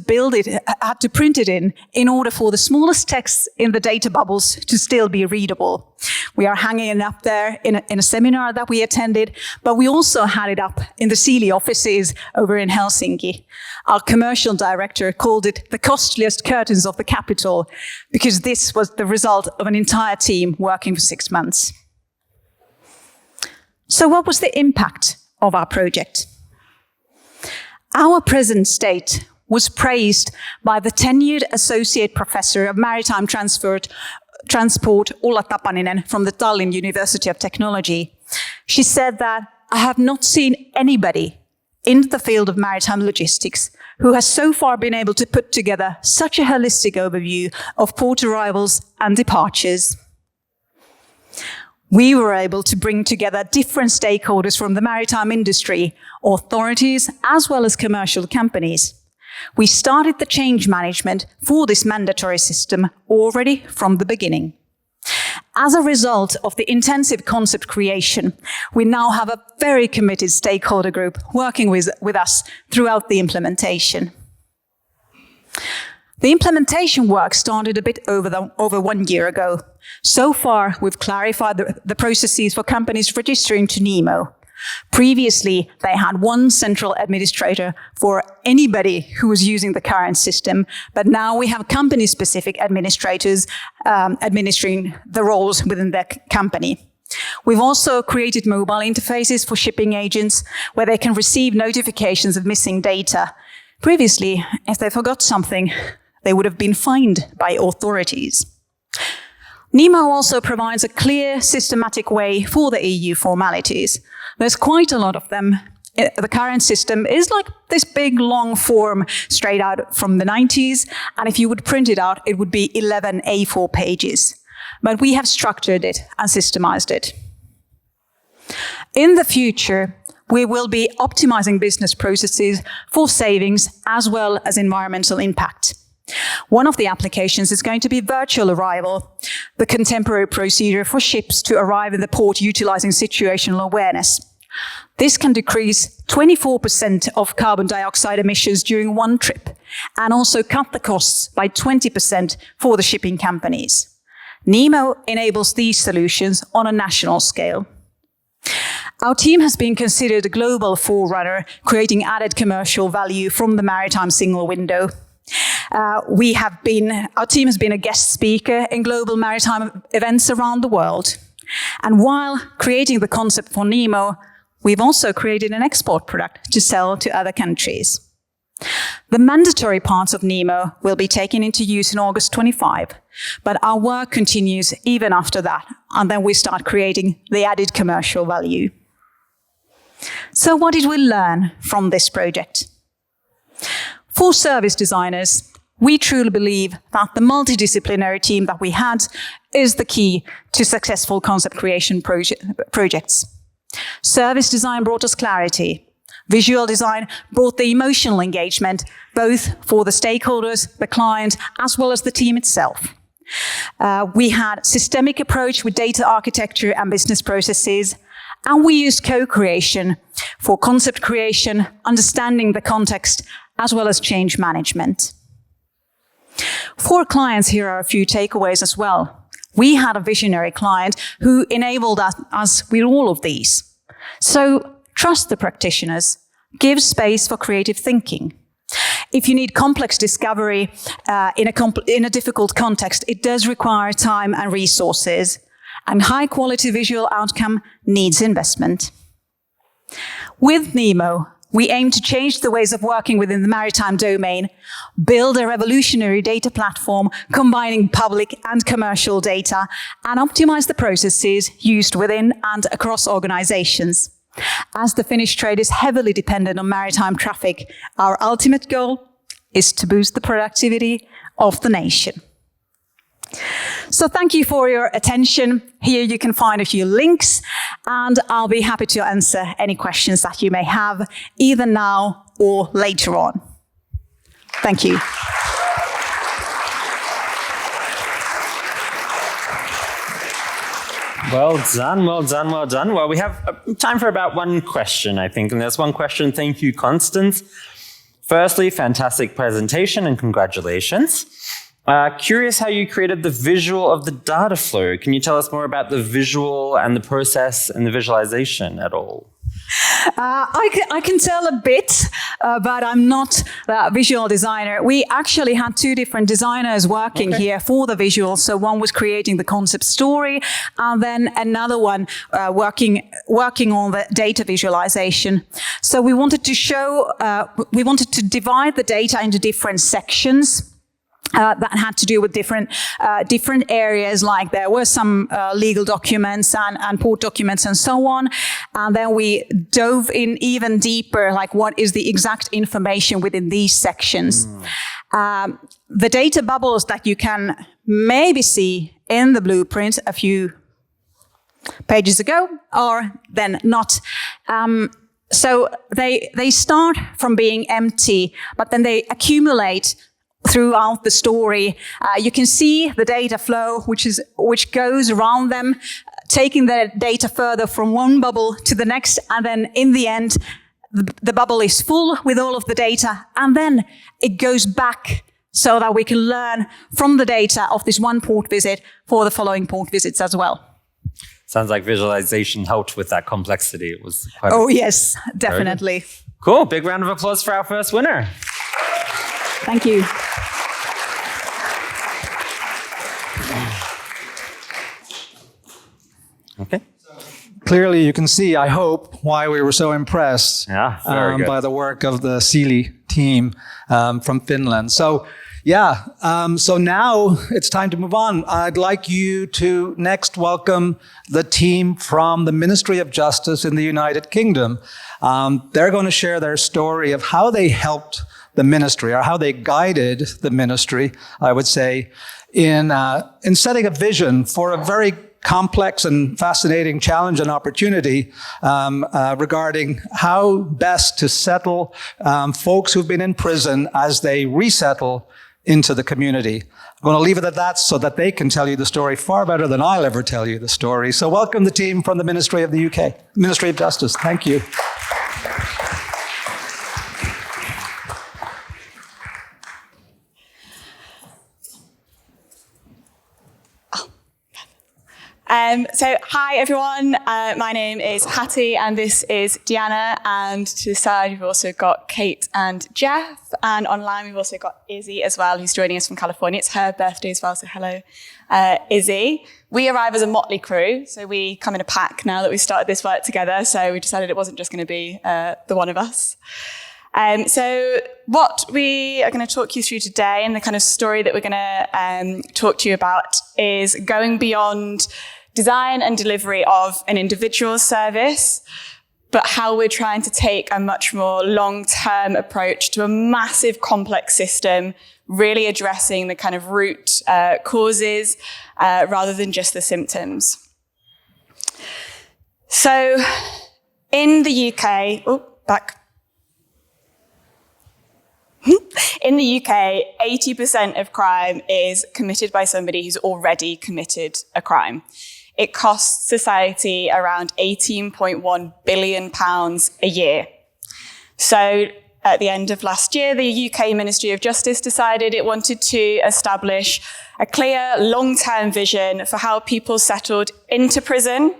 print it in order for the smallest text in the data bubbles to still be readable. We are hanging it up there in a seminar that we attended, but we also had it up in the Sealy offices over in Helsinki. Our commercial director called it the costliest curtains of the capital because this was the result of an entire team working for 6 months. So what was the impact of our project? Our present state was praised by the tenured Associate Professor of Maritime Transport, Ulla Tapaninen from the Tallinn University of Technology. She said that, "I have not seen anybody in the field of maritime logistics who has so far been able to put together such a holistic overview of port arrivals and departures." We were able to bring together different stakeholders from the maritime industry, authorities, as well as commercial companies. We started the change management for this mandatory system already from the beginning. As a result of the intensive concept creation, we now have a very committed stakeholder group working with us throughout the implementation. The implementation work started a bit over 1 year ago. So far, we've clarified the processes for companies registering to NEMO. Previously, they had one central administrator for anybody who was using the current system, but now we have company-specific administrators administering the roles within their company. We've also created mobile interfaces for shipping agents where they can receive notifications of missing data. Previously, if they forgot something, they would have been fined by authorities. NEMO also provides a clear, systematic way for the EU formalities. There's quite a lot of them. The current system is like this big, long form straight out from the 90s, and if you would print it out, it would be 11 A4 pages. But we have structured it and systemized it. In the future, we will be optimizing business processes for savings as well as environmental impact. One of the applications is going to be virtual arrival, the contemporary procedure for ships to arrive in the port utilizing situational awareness. This can decrease 24% of carbon dioxide emissions during one trip and also cut the costs by 20% for the shipping companies. NEMO enables these solutions on a national scale. Our team has been considered a global forerunner, creating added commercial value from the maritime single window. Our team has been a guest speaker in global maritime events around the world. And while creating the concept for NEMO, we've also created an export product to sell to other countries. The mandatory parts of NEMO will be taken into use in August 25, but our work continues even after that, and then we start creating the added commercial value. So what did we learn from this project? For service designers, we truly believe that the multidisciplinary team that we had is the key to successful concept creation projects. Service design brought us clarity. Visual design brought the emotional engagement, both for the stakeholders, the client, as well as the team itself. We had systemic approach with data architecture and business processes, and we used co-creation for concept creation, understanding the context, as well as change management. For clients, here are a few takeaways as well. We had a visionary client who enabled us with all of these. So trust the practitioners, give space for creative thinking. If you need complex discovery in a difficult context, it does require time and resources, and high quality visual outcome needs investment. With NEMO, we aim to change the ways of working within the maritime domain, build a revolutionary data platform combining public and commercial data, and optimize the processes used within and across organizations. As the Finnish trade is heavily dependent on maritime traffic, our ultimate goal is to boost the productivity of the nation. So thank you for your attention. Here you can find a few links, and I'll be happy to answer any questions that you may have, either now or later on. Thank you. Well done, well done, well done. Well, we have time for about one question, I think, and there's one question. Thank you, Constance. Firstly, fantastic presentation and congratulations. Curious how you created the visual of the data flow. Can you tell us more about the visual and the process and the visualization at all? I can tell a bit, but I'm not a visual designer. We actually had two different designers working here for the visuals. So one was creating the concept story, and then another one working on the data visualization. So we wanted to divide the data into different sections. That had to do with different areas, like there were some legal documents and port documents and so on. And then we dove in even deeper, like what is the exact information within these sections. The data bubbles that you can maybe see in the blueprint a few pages ago, or then not. So they start from being empty, but then they accumulate throughout the story. You can see the data flow, which goes around them, taking the data further from one bubble to the next, and then in the end, the bubble is full with all of the data, and then it goes back so that we can learn from the data of this one port visit for the following port visits as well. Sounds like visualization helped with that complexity. It was quite yes, definitely. Cool. Big round of applause for our first winner. Thank you. Okay. Clearly, you can see, I hope, why we were so impressed very good. by the work of the Sealy team from Finland. So, so now it's time to move on. I'd like you to next welcome the team from the Ministry of Justice in the United Kingdom. They're going to share their story of how they helped the ministry, or how they guided the ministry, I would say, in setting a vision for a very complex and fascinating challenge and opportunity regarding how best to settle folks who've been in prison as they resettle into the community. I'm going to leave it at that so that they can tell you the story far better than I'll ever tell you the story. So welcome the team from the Ministry of the UK, Ministry of Justice. Thank you. So hi everyone, my name is Hattie and this is Deanna, and to the side we've also got Kate and Jeff, and online we've also got Izzy as well, who's joining us from California. It's her birthday as well, so hello Izzy. We arrive as a motley crew, so we come in a pack now that we've started this work together, so we decided it wasn't just going to be the one of us. So what we are going to talk you through today, and the kind of story that we're going to talk to you about, is going beyond design and delivery of an individual service, but how we're trying to take a much more long-term approach to a massive complex system, really addressing the kind of root causes rather than just the symptoms. So in the UK, in the UK, 80% of crime is committed by somebody who's already committed a crime. It costs society around £18.1 billion a year. So at the end of last year, the UK Ministry of Justice decided it wanted to establish a clear long-term vision for how people settled into prison,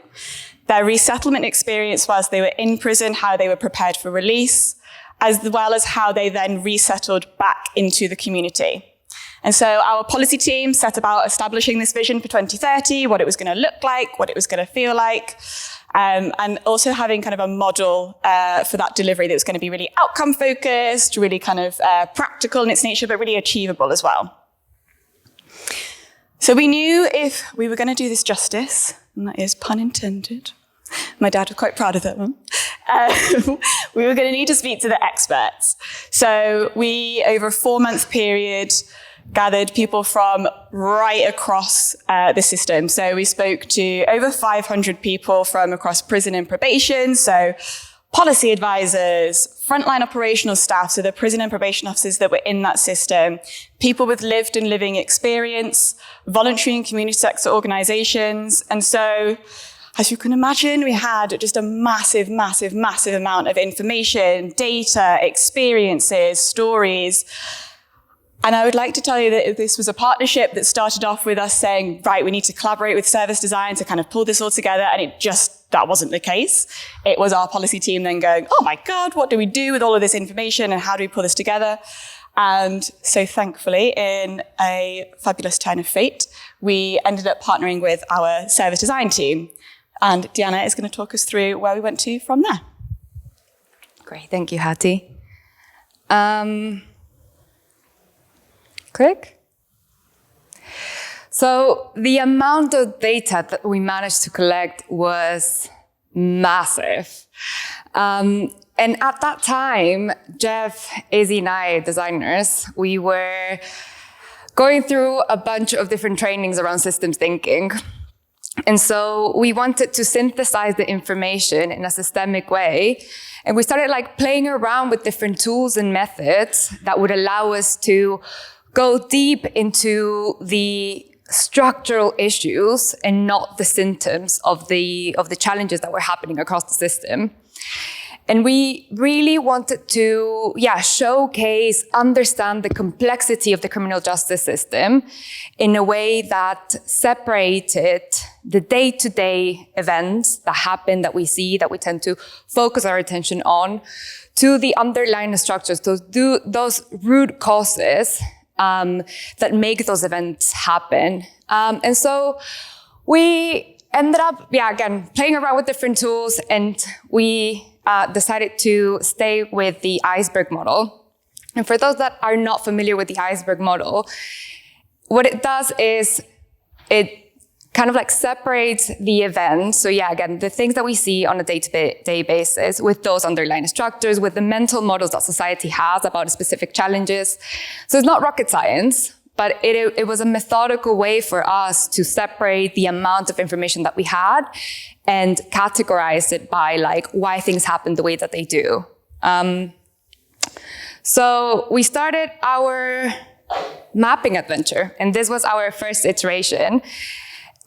their resettlement experience whilst they were in prison, how they were prepared for release, as well as how they then resettled back into the community. And so our policy team set about establishing this vision for 2030, what it was going to look like, what it was going to feel like, and also having kind of a model for that delivery that was going to be really outcome focused, really kind of practical in its nature, but really achievable as well. So we knew if we were going to do this justice, and that is pun intended, my dad was quite proud of that one, we were going to need to speak to the experts. So we, over a 4-month period, gathered people from right across the system. So we spoke to over 500 people from across prison and probation, so policy advisors, frontline operational staff, so the prison and probation officers that were in that system, people with lived and living experience, voluntary and community sector organizations. And so, as you can imagine, we had just a massive, massive, massive amount of information, data, experiences, stories. And I would like to tell you that this was a partnership that started off with us saying, right, we need to collaborate with service design to kind of pull this all together. And it just that wasn't the case. It was our policy team then going, oh my God, what do we do with all of this information and how do we pull this together? And so thankfully, in a fabulous turn of fate, we ended up partnering with our service design team. And Diana is going to talk us through where we went to from there. Great, thank you, Hattie. Click. So the amount of data that we managed to collect was massive. And at that time, Jeff, Izzy, and I, designers, we were going through a bunch of different trainings around systems thinking. And so we wanted to synthesize the information in a systemic way. And we started playing around with different tools and methods that would allow us to go deep into the structural issues and not the symptoms of the challenges that were happening across the system. And we really wanted to, showcase, understand the complexity of the criminal justice system in a way that separated the day-to-day events that happen, that we see, that we tend to focus our attention on, to the underlying structures, those root causes that make those events happen. And so we ended up, again, playing around with different tools, and we decided to stay with the iceberg model. And for those that are not familiar with the iceberg model, what it does is it kind of separates the event. So again, the things that we see on a day-to-day basis with those underlying structures, with the mental models that society has about specific challenges. So it's not rocket science, but it was a methodical way for us to separate the amount of information that we had and categorize it by why things happen the way that they do. So we started our mapping adventure, and this was our first iteration.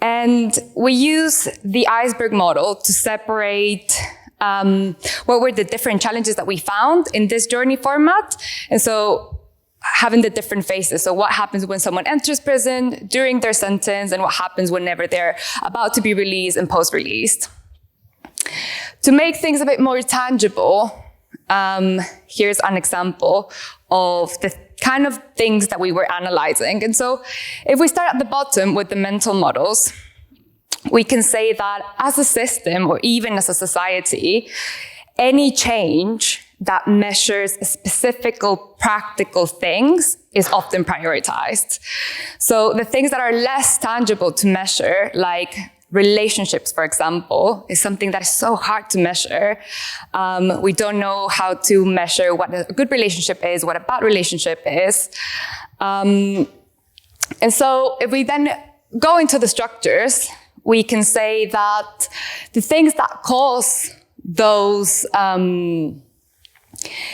And we use the iceberg model to separate what were the different challenges that we found in this journey format. And so having the different phases. So what happens when someone enters prison, during their sentence, and what happens whenever they're about to be released and post-released. To make things a bit more tangible, here's an example of the kind of things that we were analyzing. And so if we start at the bottom with the mental models, we can say that as a system, or even as a society, any change that measures specific practical things is often prioritized. So the things that are less tangible to measure, like relationships, for example, is something that is so hard to measure. We don't know how to measure what a good relationship is, what a bad relationship is. And so if we then go into the structures, we can say that the things that cause those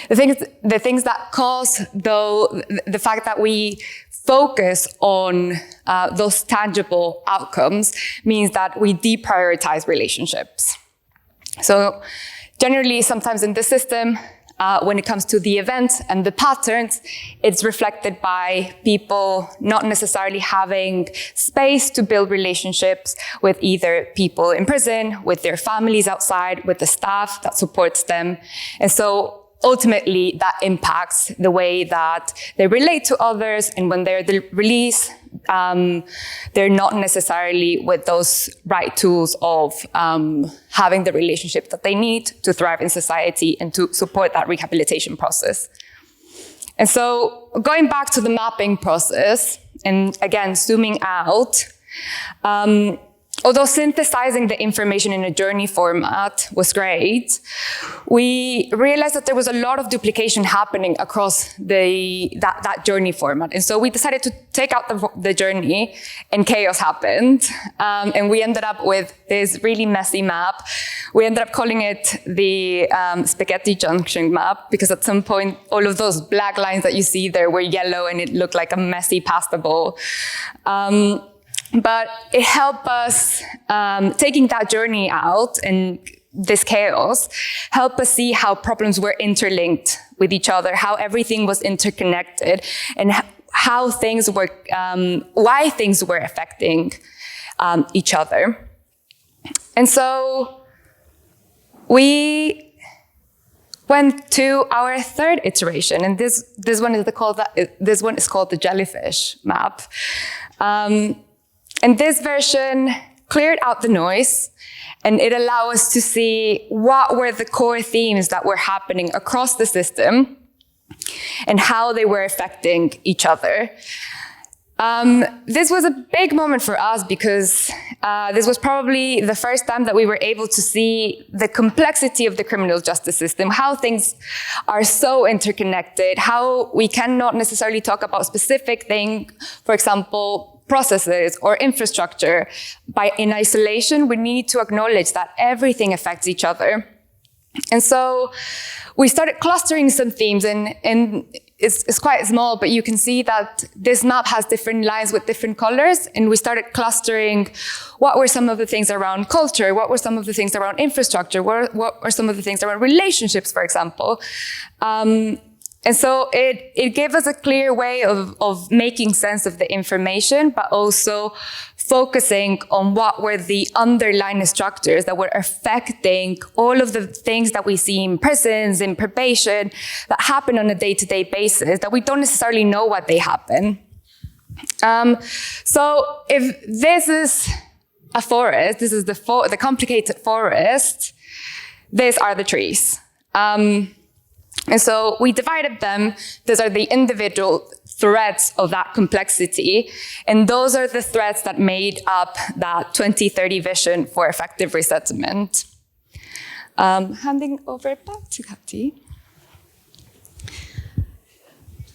the things that cause the fact that we focus on those tangible outcomes means that we deprioritize relationships. So generally, sometimes in the system, when it comes to the events and the patterns, it's reflected by people not necessarily having space to build relationships with either people in prison, with their families outside, with the staff that supports them. And so ultimately, that impacts the way that they relate to others. And when they're released, they're not necessarily with those right tools of having the relationship that they need to thrive in society and to support that rehabilitation process. And so going back to the mapping process, and again, zooming out, although synthesizing the information in a journey format was great, we realized that there was a lot of duplication happening across that journey format. And so we decided to take out the journey, and chaos happened. And we ended up with this really messy map. We ended up calling it the spaghetti junction map, because at some point, all of those black lines that you see there were yellow, and it looked like a messy pasta bowl. But it helped us, taking that journey out and this chaos, help us see how problems were interlinked with each other, how everything was interconnected, and how things were, why things were affecting each other. And so we went to our third iteration, and this one is called the jellyfish map. And this version cleared out the noise, and it allowed us to see what were the core themes that were happening across the system and how they were affecting each other. This was a big moment for us because this was probably the first time that we were able to see the complexity of the criminal justice system, how things are so interconnected, how we cannot necessarily talk about specific things, for example, processes or infrastructure in isolation. We need to acknowledge that everything affects each other. And so we started clustering some themes, and it's quite small, but you can see that this map has different lines with different colors. And we started clustering what were some of the things around culture, what were some of the things around infrastructure, what were some of the things around relationships, for example. And so it gave us a clear way of making sense of the information, but also focusing on what were the underlying structures that were affecting all of the things that we see in prisons, in probation, that happen on a day-to-day basis, that we don't necessarily know what they happen. So if this is a forest, this is the complicated forest, these are the trees. And so we divided them. Those are the individual threads of that complexity. And those are the threads that made up that 2030 vision for effective resettlement. Handing over back to Kati.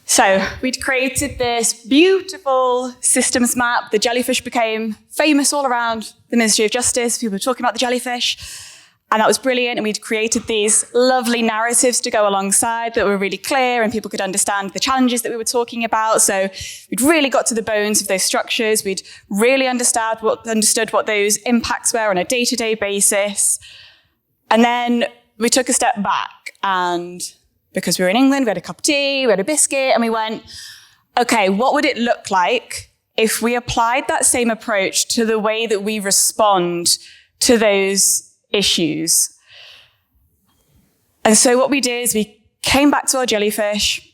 So we'd created this beautiful systems map. The jellyfish became famous all around the Ministry of Justice. People were talking about the jellyfish. And that was brilliant. And we'd created these lovely narratives to go alongside that were really clear and people could understand the challenges that we were talking about. So we'd really got to the bones of those structures. We'd really understood what those impacts were on a day-to-day basis. And then we took a step back, and because we were in England, we had a cup of tea, we had a biscuit, and we went, okay, what would it look like if we applied that same approach to the way that we respond to those issues? And so what we did is we came back to our jellyfish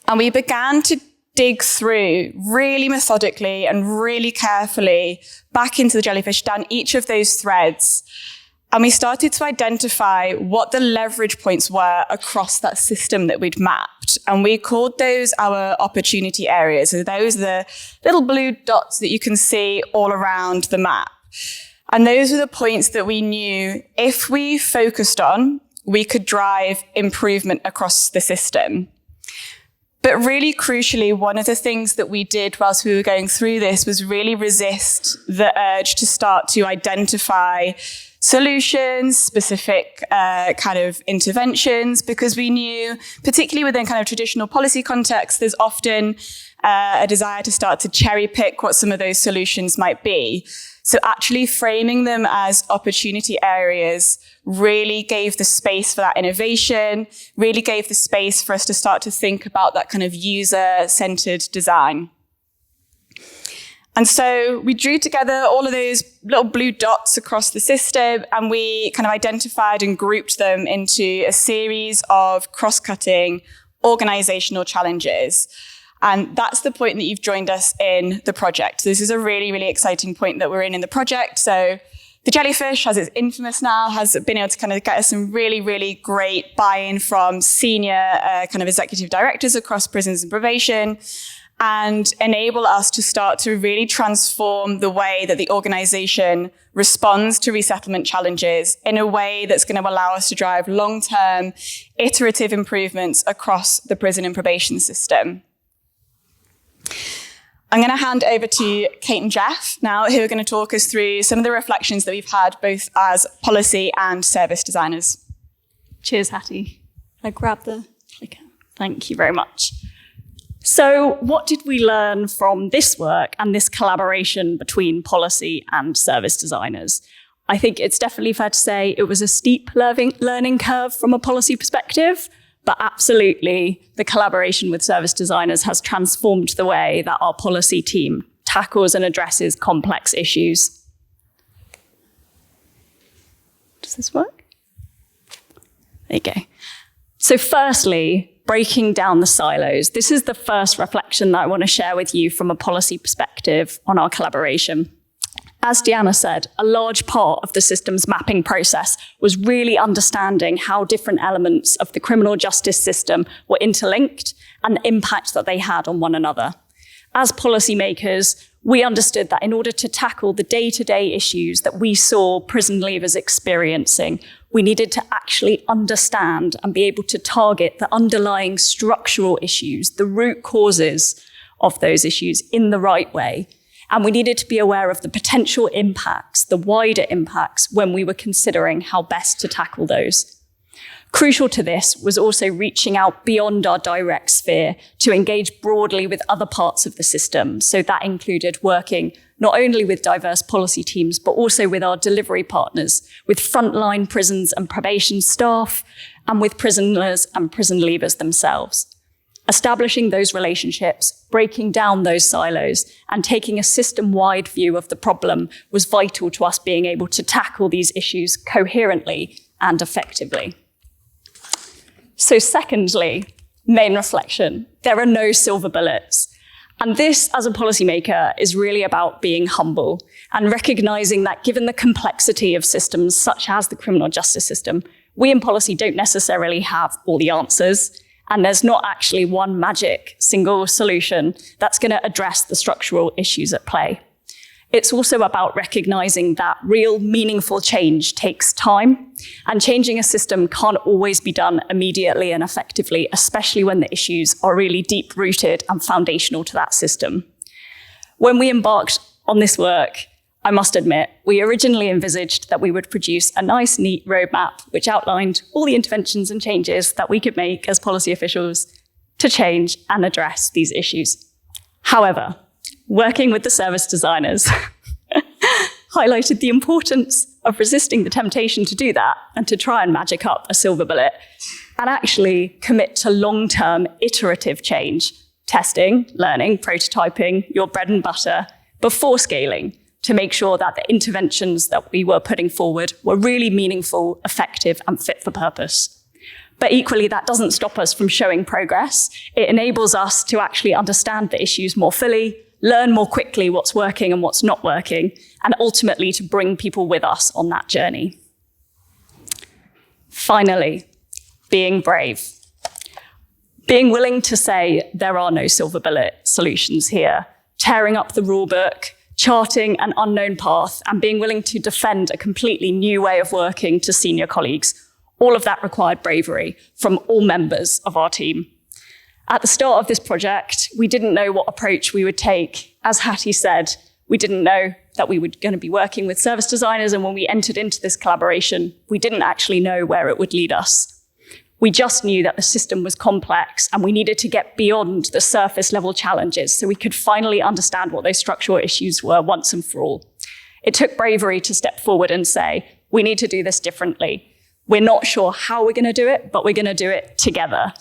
and we began to dig through really methodically and really carefully back into the jellyfish, down each of those threads. And we started to identify what the leverage points were across that system that we'd mapped. And we called those our opportunity areas. So those are the little blue dots that you can see all around the map. And those were the points that we knew if we focused on, we could drive improvement across the system. But really crucially, one of the things that we did whilst we were going through this was really resist the urge to start to identify solutions, specific kind of interventions, because we knew, particularly within kind of traditional policy contexts, there's often a desire to start to cherry pick what some of those solutions might be. So actually framing them as opportunity areas really gave the space for that innovation, really gave the space for us to start to think about that kind of user-centered design. And so we drew together all of those little blue dots across the system, and we kind of identified and grouped them into a series of cross-cutting organizational challenges. And that's the point that you've joined us in the project. This is a really, really exciting point that we're in the project. So the jellyfish, as it's infamous now, has been able to kind of get us some really, really great buy-in from senior kind of executive directors across prisons and probation, and enable us to start to really transform the way that the organization responds to resettlement challenges in a way that's going to allow us to drive long-term iterative improvements across the prison and probation system. I'm going to hand over to Kate and Jeff now, who are going to talk us through some of the reflections that we've had both as policy and service designers. Cheers, Hattie. I grab the clicker. Thank you very much. So what did we learn from this work and this collaboration between policy and service designers? I think it's definitely fair to say it was a steep learning curve from a policy perspective, but absolutely the collaboration with service designers has transformed the way that our policy team tackles and addresses complex issues. Does this work? There you go. So firstly, breaking down the silos. This is the first reflection that I want to share with you from a policy perspective on our collaboration. As Deanna said, a large part of the systems mapping process was really understanding how different elements of the criminal justice system were interlinked and the impact that they had on one another. As policymakers, we understood that in order to tackle the day-to-day issues that we saw prison leavers experiencing, we needed to actually understand and be able to target the underlying structural issues, the root causes of those issues in the right way. And we needed to be aware of the potential impacts, the wider impacts, when we were considering how best to tackle those. Crucial to this was also reaching out beyond our direct sphere to engage broadly with other parts of the system. So that included working not only with diverse policy teams, but also with our delivery partners, with frontline prisons and probation staff, and with prisoners and prison leavers themselves. Establishing those relationships, breaking down those silos, and taking a system-wide view of the problem was vital to us being able to tackle these issues coherently and effectively. So secondly, main reflection, there are no silver bullets. And this, as a policymaker, is really about being humble and recognizing that given the complexity of systems such as the criminal justice system, we in policy don't necessarily have all the answers. And there's not actually one magic single solution that's going to address the structural issues at play. It's also about recognizing that real meaningful change takes time, and changing a system can't always be done immediately and effectively, especially when the issues are really deep-rooted and foundational to that system. When we embarked on this work, I must admit, we originally envisaged that we would produce a nice, neat roadmap which outlined all the interventions and changes that we could make as policy officials to change and address these issues. However, working with the service designers highlighted the importance of resisting the temptation to do that and to try and magic up a silver bullet and actually commit to long-term iterative change, testing, learning, prototyping, your bread and butter, before scaling, to make sure that the interventions that we were putting forward were really meaningful, effective, and fit for purpose. But equally, that doesn't stop us from showing progress. It enables us to actually understand the issues more fully, learn more quickly what's working and what's not working, and ultimately to bring people with us on that journey. Finally, being brave. Being willing to say there are no silver bullet solutions here, tearing up the rule book, charting an unknown path, and being willing to defend a completely new way of working to senior colleagues. All of that required bravery from all members of our team. At the start of this project, we didn't know what approach we would take. As Hattie said, we didn't know that we were going to be working with service designers, and when we entered into this collaboration, we didn't actually know where it would lead us. We just knew that the system was complex and we needed to get beyond the surface level challenges so we could finally understand what those structural issues were once and for all. It took bravery to step forward and say, we need to do this differently. We're not sure how we're going to do it, but we're going to do it together.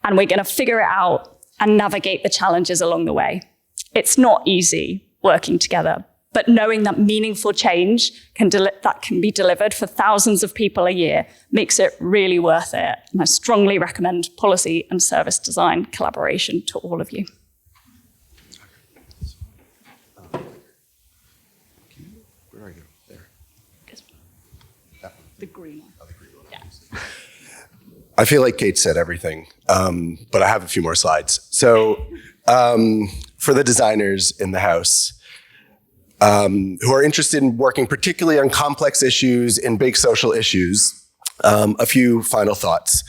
And we're going to figure it out and navigate the challenges along the way. It's not easy working together, but knowing that meaningful change that can be delivered for thousands of people a year makes it really worth it. And I strongly recommend policy and service design collaboration to all of you. Where do I go? There. The green one. Oh, the green one. Yeah. I feel like Kate said everything, but I have a few more slides. So for the designers in the house, who are interested in working particularly on complex issues and big social issues, a few final thoughts.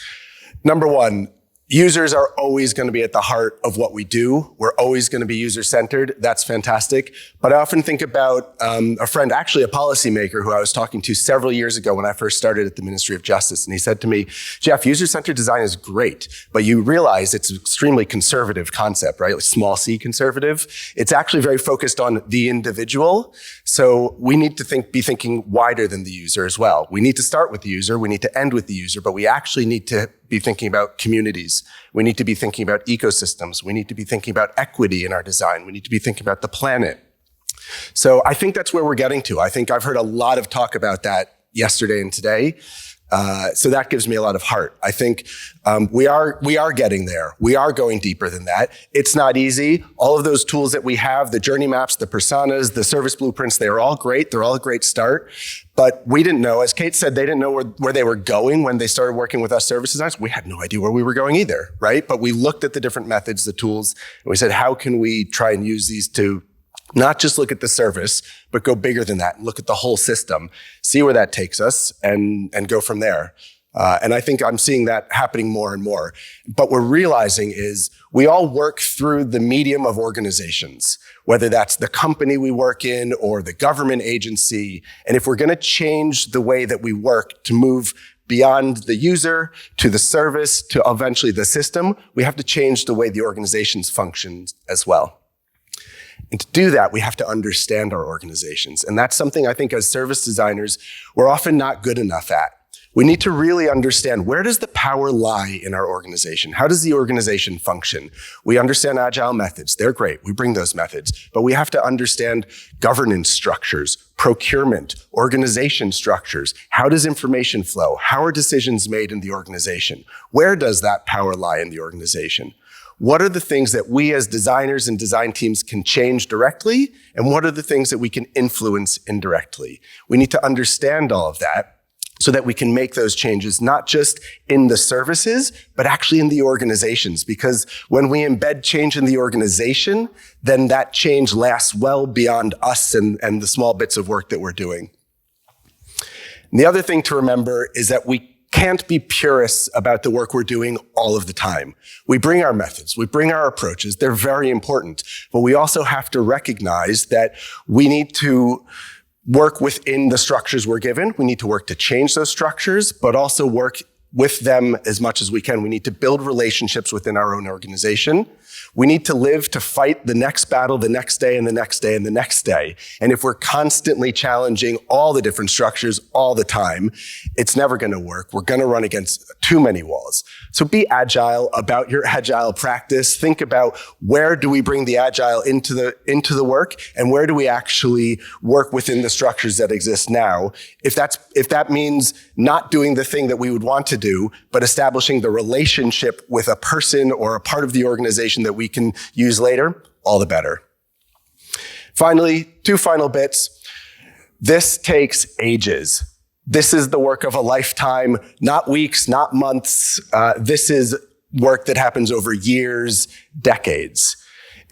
Number one, users are always going to be at the heart of what we do. We're always going to be user-centered. That's fantastic. But I often think about a friend, actually a policymaker who I was talking to several years ago when I first started at the Ministry of Justice. And he said to me, Jeff, user-centered design is great, but you realize it's an extremely conservative concept, right? Like small c conservative. It's actually very focused on the individual. So we need to be thinking wider than the user as well. We need to start with the user. We need to end with the user, but we actually need to be thinking about communities. We need to be thinking about ecosystems. We need to be thinking about equity in our design. We need to be thinking about the planet. So I think that's where we're getting to. I think I've heard a lot of talk about that yesterday and today. So that gives me a lot of heart. I think we are getting there. We are going deeper than that. It's not easy. All of those tools that we have, the journey maps, the personas, the service blueprints, they are all great. They're all a great start. But we didn't know, as Kate said, they didn't know where they were going when they started working with us service designers. We had no idea where we were going either, right? But we looked at the different methods, the tools, and we said, how can we try and use these to not just look at the service, but go bigger than that and look at the whole system, see where that takes us, and go from there. And I think I'm seeing that happening more and more. But we're realizing is we all work through the medium of organizations, whether that's the company we work in or the government agency. And if we're going to change the way that we work to move beyond the user to the service to eventually the system, we have to change the way the organizations function as well. And to do that, we have to understand our organizations. And that's something I think as service designers, we're often not good enough at. We need to really understand, where does the power lie in our organization? How does the organization function? We understand agile methods. They're great. We bring those methods. But we have to understand governance structures, procurement, organization structures. How does information flow? How are decisions made in the organization? Where does that power lie in the organization? What are the things that we as designers and design teams can change directly? And what are the things that we can influence indirectly? We need to understand all of that so that we can make those changes, not just in the services, but actually in the organizations. Because when we embed change in the organization, then that change lasts well beyond us and the small bits of work that we're doing. And the other thing to remember is that we can't be purists about the work we're doing all of the time. We bring our methods, we bring our approaches, they're very important, but we also have to recognize that we need to work within the structures we're given. We need to work to change those structures, but also work with them as much as we can. We need to build relationships within our own organization. We need to live to fight the next battle the next day and the next day and the next day. And if we're constantly challenging all the different structures all the time, it's never going to work. We're going to run against too many walls. So be agile about your agile practice. Think about, where do we bring the agile into the work, and where do we actually work within the structures that exist now? If that means not doing the thing that we would want to do, but establishing the relationship with a person or a part of the organization that we can use later, all the better. Finally, 2 final bits. This takes ages. This is the work of a lifetime, not weeks, not months. This is work that happens over years, decades.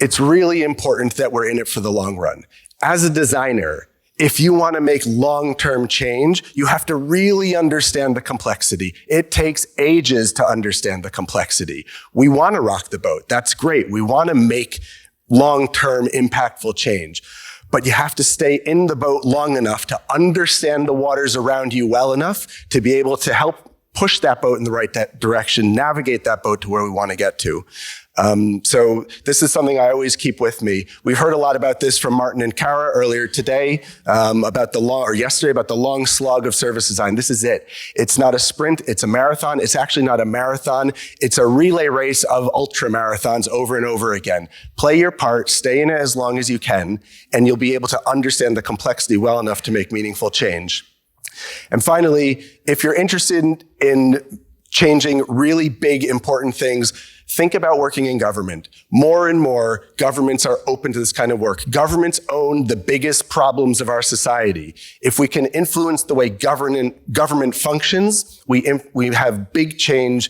It's really important that we're in it for the long run. As a designer, if you want to make long-term change, you have to really understand the complexity. It takes ages to understand the complexity. We want to rock the boat. That's great. We want to make long-term impactful change. But you have to stay in the boat long enough to understand the waters around you well enough to be able to help push that boat in the right direction, navigate that boat to where we want to get to. So this is something I always keep with me. We've heard a lot about this from Martin and Kara earlier today, yesterday about the long slog of service design. This is it. It's not a sprint, it's a marathon. It's actually not a marathon. It's a relay race of ultra marathons over and over again. Play your part, stay in it as long as you can, and you'll be able to understand the complexity well enough to make meaningful change. And finally, if you're interested in changing really big, important things, think about working in government. More and more governments are open to this kind of work. Governments own the biggest problems of our society. If we can influence the way government functions, we have big change,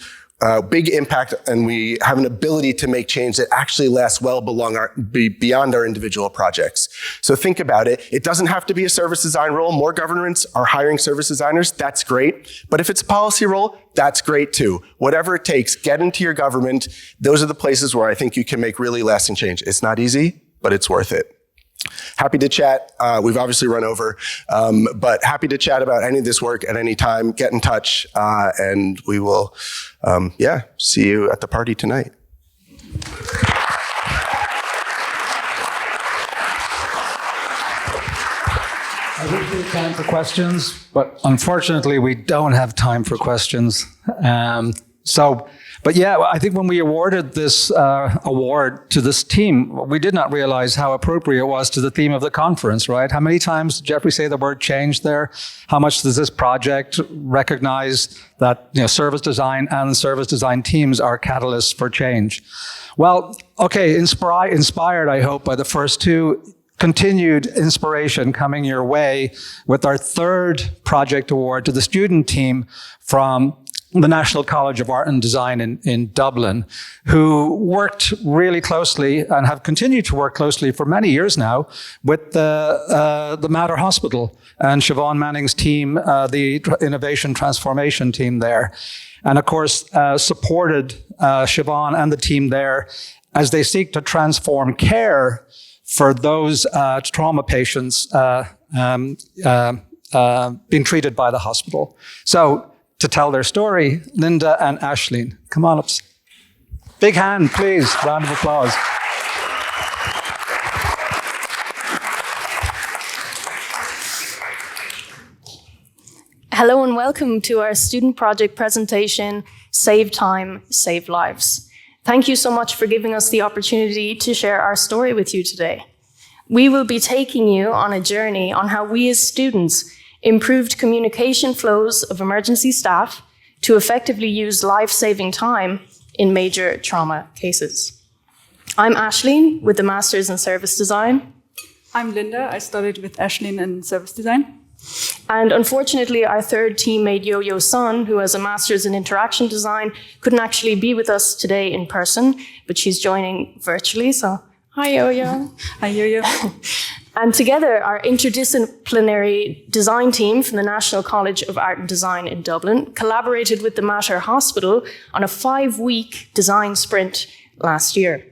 big impact, and we have an ability to make change that actually lasts well beyond our individual projects. So think about it. It doesn't have to be a service design role. More governments are hiring service designers. That's great. But if it's a policy role, that's great too. Whatever it takes, get into your government. Those are the places where I think you can make really lasting change. It's not easy, but it's worth it. Happy to chat. We've obviously run over, but happy to chat about any of this work at any time. Get in touch, and we will, see you at the party tonight. I wish we had time for questions, but unfortunately we don't have time for questions. So, but yeah, I think when we awarded this award to this team, we did not realize how appropriate it was to the theme of the conference, right? How many times did Jeffrey say the word change there? How much does this project recognize that service design and service design teams are catalysts for change? Well, okay, inspired, I hope, by the first two, continued inspiration coming your way with our third project award to the student team from the National College of Art and Design in Dublin, who worked really closely and have continued to work closely for many years now with the Mater Hospital and Siobhan Manning's team, the Innovation Transformation team there. And of course, supported Siobhan and the team there as they seek to transform care for those trauma patients being treated by the hospital. So, to tell their story, Linda and Aisling. Come on up. Big hand, please. Round of applause. Hello and welcome to our student project presentation, Save Time, Save Lives. Thank you so much for giving us the opportunity to share our story with you today. We will be taking you on a journey on how we as students improved communication flows of emergency staff to effectively use life-saving time in major trauma cases. I'm Aisling with the Masters in Service Design. I'm Linda. I studied with Aisling in Service Design. And unfortunately, our third teammate, Yo-Yo Sun, who has a Master's in Interaction Design, couldn't actually be with us today in person, but she's joining virtually, so hi, Yo-Yo. Hi, Yo-Yo. And together, our interdisciplinary design team from the National College of Art and Design in Dublin collaborated with the Mater Hospital on a 5-week design sprint last year.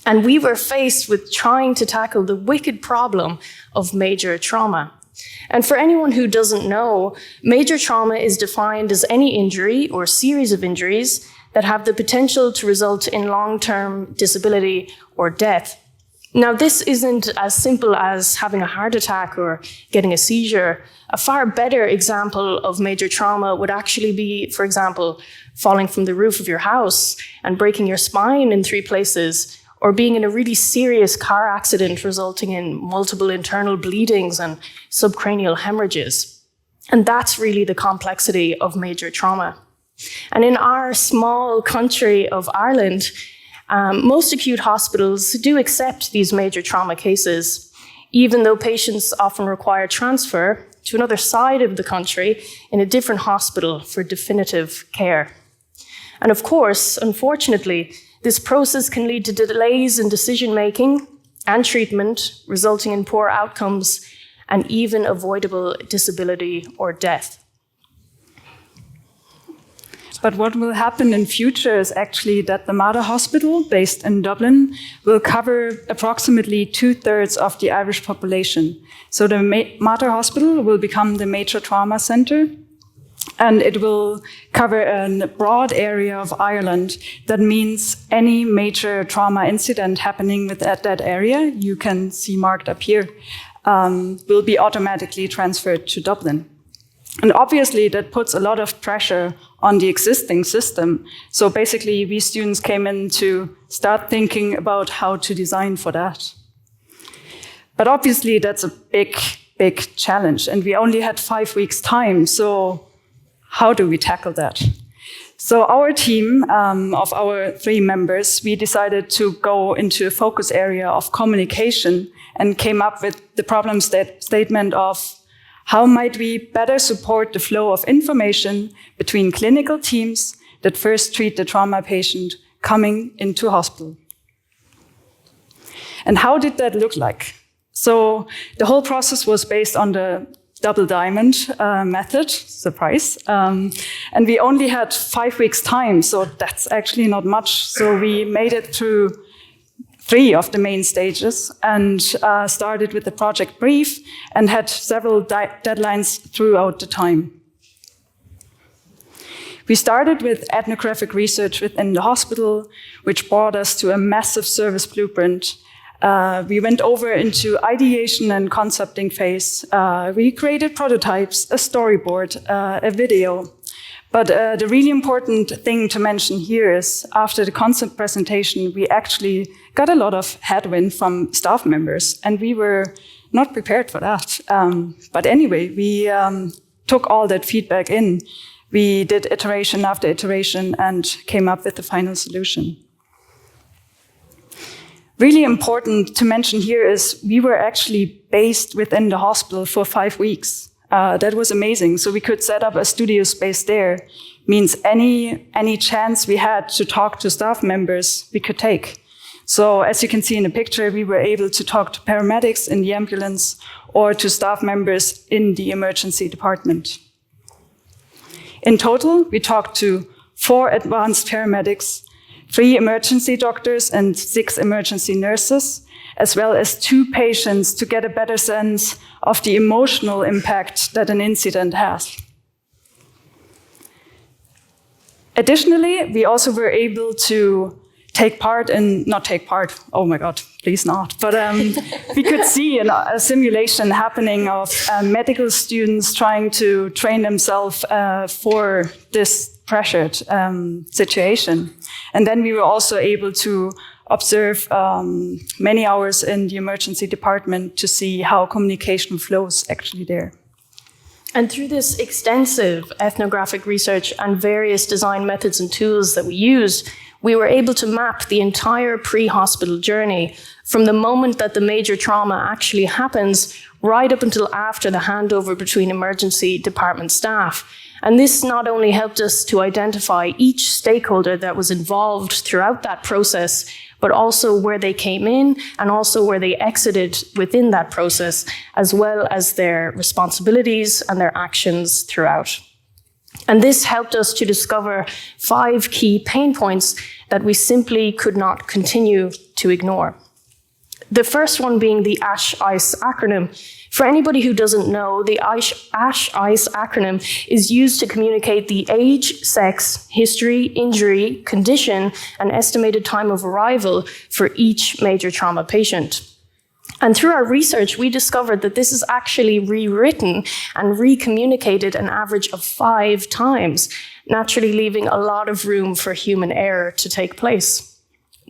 And we were faced with trying to tackle the wicked problem of major trauma. And for anyone who doesn't know, major trauma is defined as any injury or series of injuries that have the potential to result in long-term disability or death. Now, this isn't as simple as having a heart attack or getting a seizure. A far better example of major trauma would actually be, for example, falling from the roof of your house and breaking your spine in 3 places, or being in a really serious car accident resulting in multiple internal bleedings and subcranial hemorrhages. And that's really the complexity of major trauma. And in our small country of Ireland, most acute hospitals do accept these major trauma cases, even though patients often require transfer to another side of the country in a different hospital for definitive care. And of course, unfortunately, this process can lead to delays in decision-making and treatment, resulting in poor outcomes and even avoidable disability or death. But what will happen in future is actually that the Mater Hospital, based in Dublin, will cover approximately 2/3 of the Irish population. So the Mater Hospital will become the major trauma center, and it will cover a broad area of Ireland. That means any major trauma incident happening within that area, you can see marked up here, will be automatically transferred to Dublin. And obviously that puts a lot of pressure on the existing system. So basically we students came in to start thinking about how to design for that. But obviously that's a big challenge, and we only had 5 weeks time. So how do we tackle that? So our team of our 3 members, we decided to go into a focus area of communication and came up with the problem statement of how might we better support the flow of information between clinical teams that first treat the trauma patient coming into hospital? And how did that look like? So the whole process was based on the double diamond method, surprise. And we only had 5 weeks time, so that's actually not much. So we made it through 3 of the main stages and started with the project brief and had several deadlines throughout the time. We started with ethnographic research within the hospital, which brought us to a massive service blueprint. We went over into ideation and concepting phase. We created prototypes, a storyboard, a video. But the really important thing to mention here is after the concept presentation, we actually got a lot of headwind from staff members, and we were not prepared for that. But anyway, we took all that feedback in. We did iteration after iteration and came up with the final solution. Really important to mention here is we were actually based within the hospital for 5 weeks. That was amazing. So we could set up a studio space there. Means any chance we had to talk to staff members, we could take. So as you can see in the picture, we were able to talk to paramedics in the ambulance or to staff members in the emergency department. In total, we talked to 4 advanced paramedics, 3 emergency doctors and 6 emergency nurses, as well as 2 patients to get a better sense of the emotional impact that an incident has. Additionally, we also were able to not take part, oh my God, please not. But we could see a simulation happening of medical students trying to train themselves for this pressured situation. And then we were also able to observe many hours in the emergency department to see how communication flows actually there. And through this extensive ethnographic research and various design methods and tools that we used, we were able to map the entire pre-hospital journey from the moment that the major trauma actually happens right up until after the handover between emergency department staff. And this not only helped us to identify each stakeholder that was involved throughout that process, but also where they came in and also where they exited within that process, as well as their responsibilities and their actions throughout. And this helped us to discover 5 key pain points that we simply could not continue to ignore. The first one being the ASH-ICE acronym. For anybody who doesn't know, the ASH-ICE acronym is used to communicate the age, sex, history, injury, condition, and estimated time of arrival for each major trauma patient. And through our research, we discovered that this is actually rewritten and recommunicated an average of 5 times, naturally leaving a lot of room for human error to take place.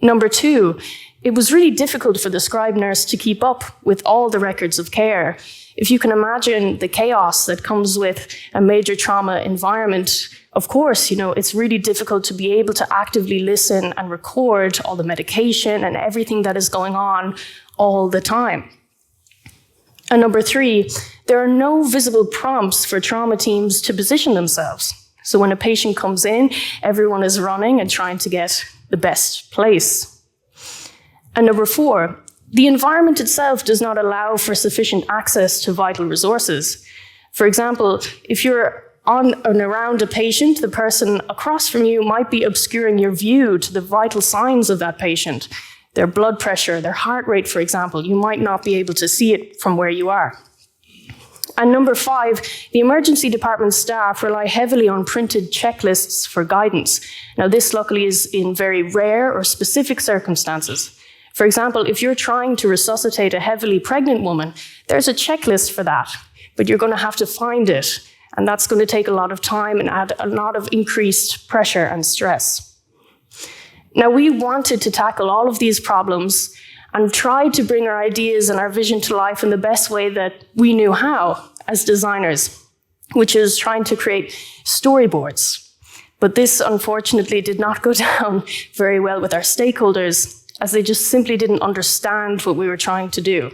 Number 2, it was really difficult for the scribe nurse to keep up with all the records of care. If you can imagine the chaos that comes with a major trauma environment, of course, it's really difficult to be able to actively listen and record all the medication and everything that is going on all the time. And number 3, there are no visible prompts for trauma teams to position themselves. So when a patient comes in, everyone is running and trying to get the best place. And number 4, the environment itself does not allow for sufficient access to vital resources. For example, if you're on and around a patient, the person across from you might be obscuring your view to the vital signs of that patient. Their blood pressure, their heart rate, for example, you might not be able to see it from where you are. And number 5, the emergency department staff rely heavily on printed checklists for guidance. Now, this luckily is in very rare or specific circumstances. For example, if you're trying to resuscitate a heavily pregnant woman, there's a checklist for that, but you're going to have to find it, and that's going to take a lot of time and add a lot of increased pressure and stress. Now, we wanted to tackle all of these problems and tried to bring our ideas and our vision to life in the best way that we knew how as designers, which is trying to create storyboards. But this, unfortunately, did not go down very well with our stakeholders, as they just simply didn't understand what we were trying to do.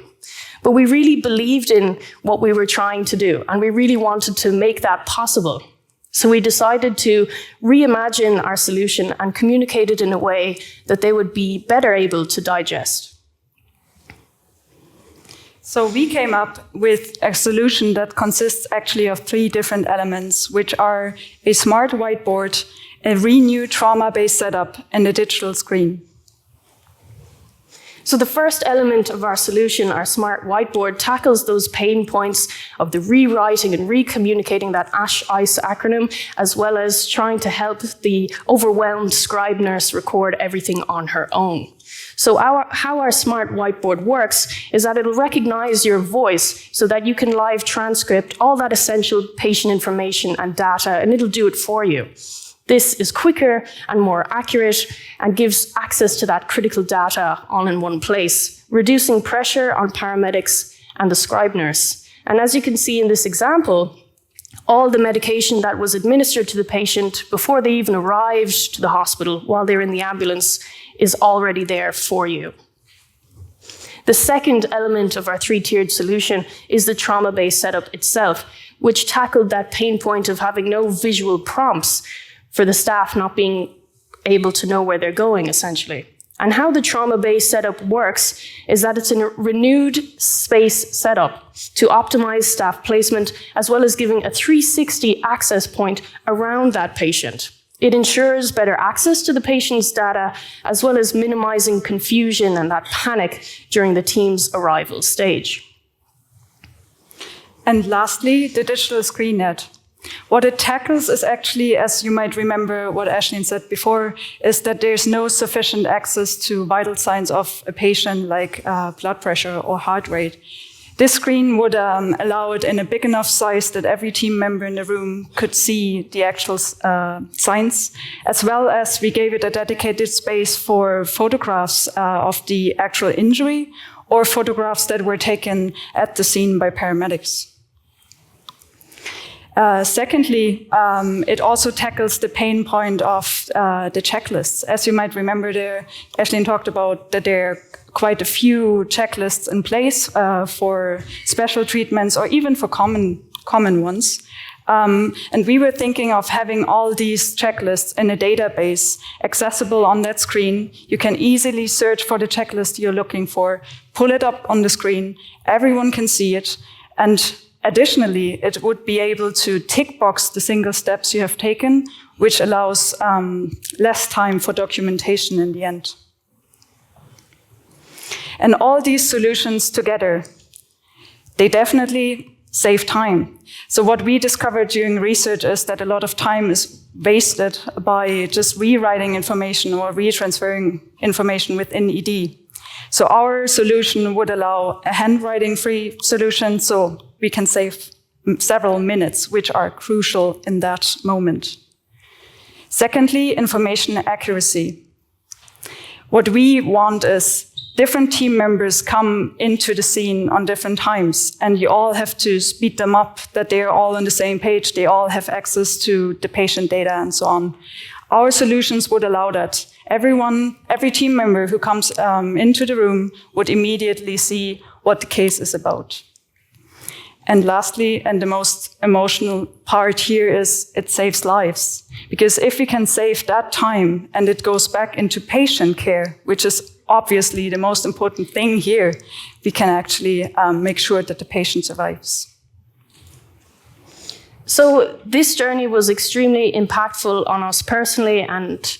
But we really believed in what we were trying to do, and we really wanted to make that possible. So we decided to reimagine our solution and communicate it in a way that they would be better able to digest. So we came up with a solution that consists actually of 3 different elements, which are a smart whiteboard, a renewed trauma-based setup, and a digital screen. So the first element of our solution, our smart whiteboard, tackles those pain points of the rewriting and recommunicating that ASH-ICE acronym, as well as trying to help the overwhelmed scribe nurse record everything on her own. So how our smart whiteboard works is that it'll recognize your voice so that you can live transcript all that essential patient information and data, and it'll do it for you. This is quicker and more accurate and gives access to that critical data all in one place, reducing pressure on paramedics and the scribe nurse. And as you can see in this example, all the medication that was administered to the patient before they even arrived to the hospital while they're in the ambulance is already there for you. The second element of our three-tiered solution is the trauma-based setup itself, which tackled that pain point of having no visual prompts for the staff not being able to know where they're going, essentially. And how the trauma-based setup works is that it's a renewed space setup to optimize staff placement, as well as giving a 360 access point around that patient. It ensures better access to the patient's data, as well as minimizing confusion and that panic during the team's arrival stage. And lastly, the digital screen net. What it tackles is actually, as you might remember what Ashley said before, is that there's no sufficient access to vital signs of a patient like blood pressure or heart rate. This screen would allow it in a big enough size that every team member in the room could see the actual signs, as well as we gave it a dedicated space for photographs of the actual injury or photographs that were taken at the scene by paramedics. Secondly, it also tackles the pain point of the checklists. As you might remember there, Ashley talked about that there are quite a few checklists in place for special treatments or even for common ones. And we were thinking of having all these checklists in a database accessible on that screen. You can easily search for the checklist you're looking for, pull it up on the screen, everyone can see it, and additionally, it would be able to tick box the single steps you have taken, which allows less time for documentation in the end. And all these solutions together, they definitely save time. So what we discovered during research is that a lot of time is wasted by just rewriting information or retransferring information within ED. So our solution would allow a handwriting-free solution, so we can save several minutes, which are crucial in that moment. Secondly, information accuracy. What we want is different team members come into the scene on different times, and you all have to speed them up, that they're all on the same page, they all have access to the patient data and so on. Our solutions would allow that. Every team member who comes into the room would immediately see what the case is about. And lastly, and the most emotional part here is it saves lives. Because if we can save that time and it goes back into patient care, which is obviously the most important thing here, we can actually make sure that the patient survives. So this journey was extremely impactful on us personally and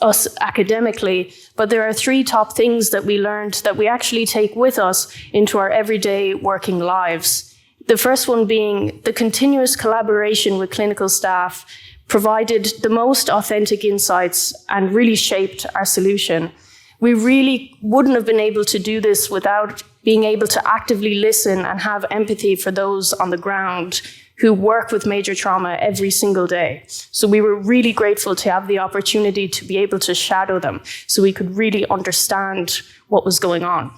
us academically, but there are three top things that we learned that we actually take with us into our everyday working lives. The first one being the continuous collaboration with clinical staff provided the most authentic insights and really shaped our solution. We really wouldn't have been able to do this without being able to actively listen and have empathy for those on the ground who work with major trauma every single day. So we were really grateful to have the opportunity to be able to shadow them so we could really understand what was going on.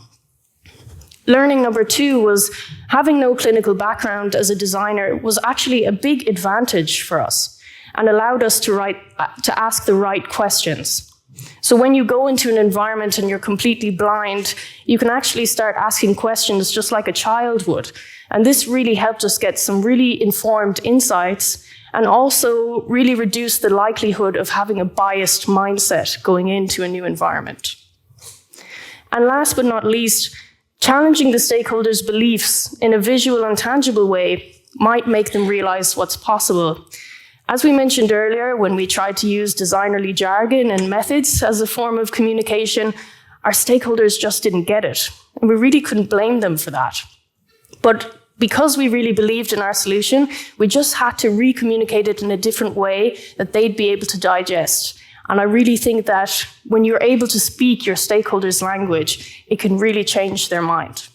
Learning number two was having no clinical background as a designer was actually a big advantage for us and allowed us to ask the right questions. So when you go into an environment and you're completely blind, you can actually start asking questions just like a child would. And this really helped us get some really informed insights and also really reduce the likelihood of having a biased mindset going into a new environment. And last but not least, challenging the stakeholders' beliefs in a visual and tangible way might make them realize what's possible. As we mentioned earlier, when we tried to use designerly jargon and methods as a form of communication, our stakeholders just didn't get it. And we really couldn't blame them for that. But because we really believed in our solution, we just had to re-communicate it in a different way that they'd be able to digest. And I really think that when you're able to speak your stakeholders' language, it can really change their mind.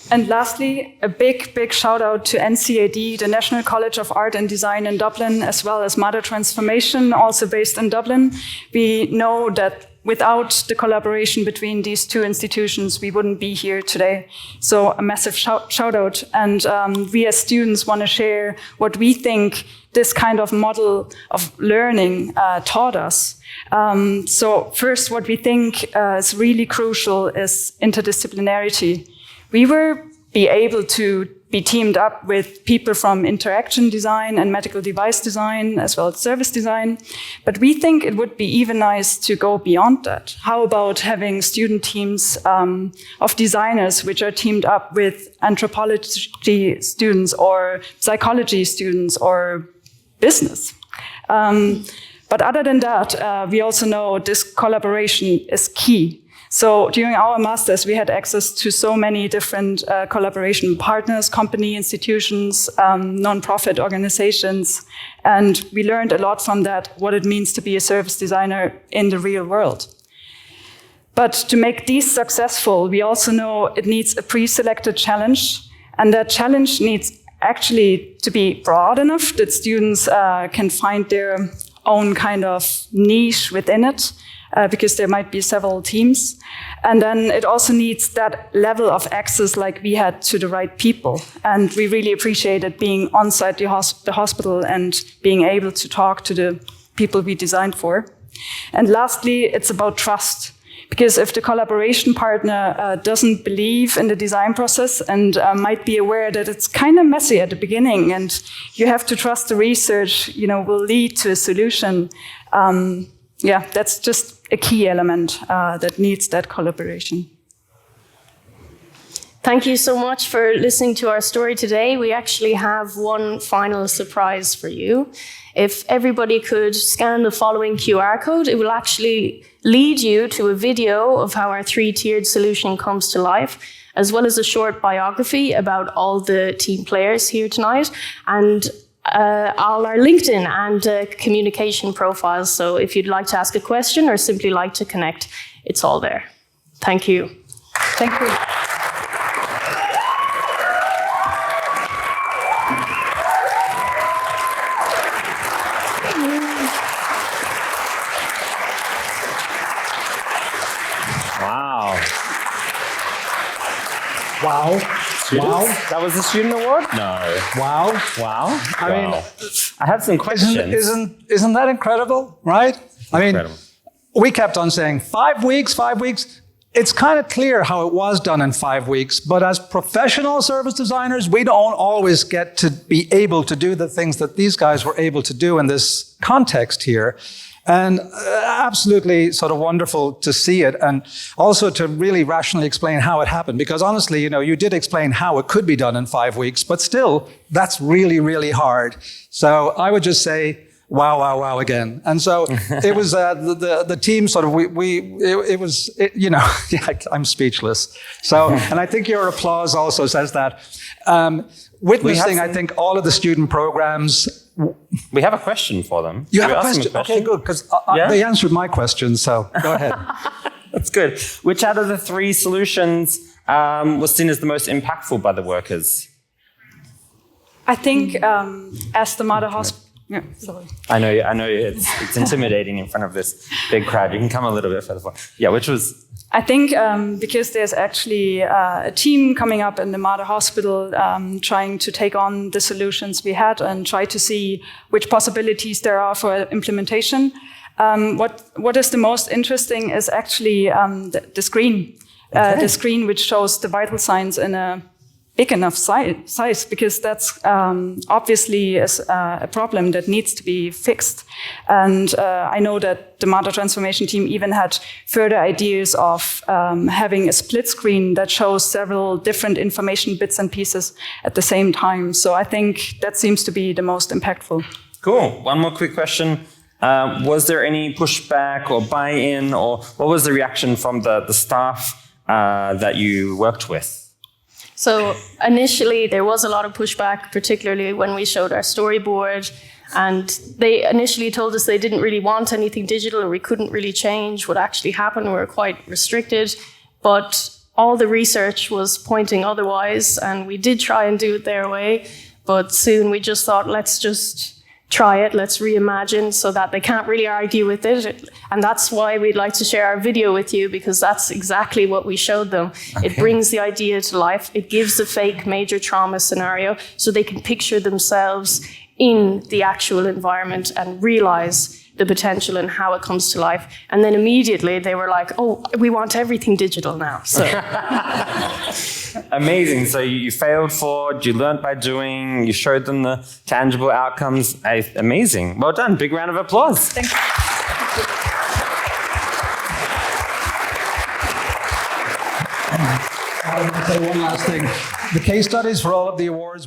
And lastly, a big shout out to NCAD, the National College of Art and Design in Dublin, as well as Matter Transformation, also based in Dublin. We know that without the collaboration between these two institutions, we wouldn't be here today. So a massive shout out. And we as students want to share what we think this kind of model of learning taught us. So first, what we think is really crucial is interdisciplinarity. We were able to be teamed up with people from interaction design and medical device design, as well as service design. But we think it would be even nice to go beyond that. How about having student teams of designers which are teamed up with anthropology students or psychology students or business? But other than that, we also know this collaboration is key. So during our masters, we had access to so many different collaboration partners, company, institutions, non-profit organizations, and we learned a lot from that, what it means to be a service designer in the real world. But to make these successful, we also know it needs a pre-selected challenge, and that challenge needs actually to be broad enough that students can find their own kind of niche within it. Because there might be several teams. And then it also needs that level of access like we had to the right people. And we really appreciated being on-site the hospital and being able to talk to the people we designed for. And lastly, it's about trust. Because if the collaboration partner doesn't believe in the design process and might be aware that it's kind of messy at the beginning and you have to trust the research, will lead to a solution, that's just a key element that needs that collaboration. Thank you so much for listening to our story today. We actually have one final surprise for you. If everybody could scan the following QR code, it will actually lead you to a video of how our 3-tiered solution comes to life, as well as a short biography about all the team players here tonight, and all our LinkedIn and communication profiles. So if you'd like to ask a question or simply like to connect, it's all there. Thank you. Thank you. Wow. Wow. Students? Wow. That was the student award? No. Wow. Wow. I mean, I have some questions. Isn't that incredible, right? I mean, Incredible. we kept on saying 5 weeks, 5 weeks. It's kind of clear how it was done in 5 weeks, but as professional service designers, we don't always get to be able to do the things that these guys were able to do in this context here. And absolutely sort of wonderful to see it, and also to really rationally explain how it happened. Because honestly, you did explain how it could be done in 5 weeks, but still, that's really, really hard. So I would just say, wow, wow, wow again. And so it was the team sort of, I'm speechless. So, and I think your applause also says that. Witnessing, I think, all of the student programs. We have a question for them. You have a question? Okay, good, because they answered my question, so go ahead. That's good. Which out of the 3 solutions was seen as the most impactful by the workers? I think as the Mater Hospital. Yeah, sorry. I know it's intimidating in front of this big crowd. You can come a little bit further forward. Yeah, which was? I think because there's actually a team coming up in the Mater Hospital trying to take on the solutions we had and try to see which possibilities there are for implementation. What is the most interesting is actually the screen. The screen which shows the vital signs in a big enough size, because that's obviously a problem that needs to be fixed. And I know that the Mater Transformation team even had further ideas of having a split screen that shows several different information bits and pieces at the same time. So I think that seems to be the most impactful. Cool. One more quick question. Was there any pushback or buy-in, or what was the reaction from the staff that you worked with? So initially there was a lot of pushback, particularly when we showed our storyboard, and they initially told us they didn't really want anything digital, or we couldn't really change what actually happened. We were quite restricted, but all the research was pointing otherwise, and we did try and do it their way, but soon we just thought, let's just try it, let's reimagine, so that they can't really argue with it. And that's why we'd like to share our video with you, because that's exactly what we showed them. Okay. It brings the idea to life. It gives a fake major trauma scenario so they can picture themselves in the actual environment and realize the potential and how it comes to life. And then immediately they were like, oh, we want everything digital now. So. Amazing. So you failed forward, you learned by doing, you showed them the tangible outcomes. Amazing. Well done. Big round of applause. Thank you. I want to say one last thing. The case studies for all of the awards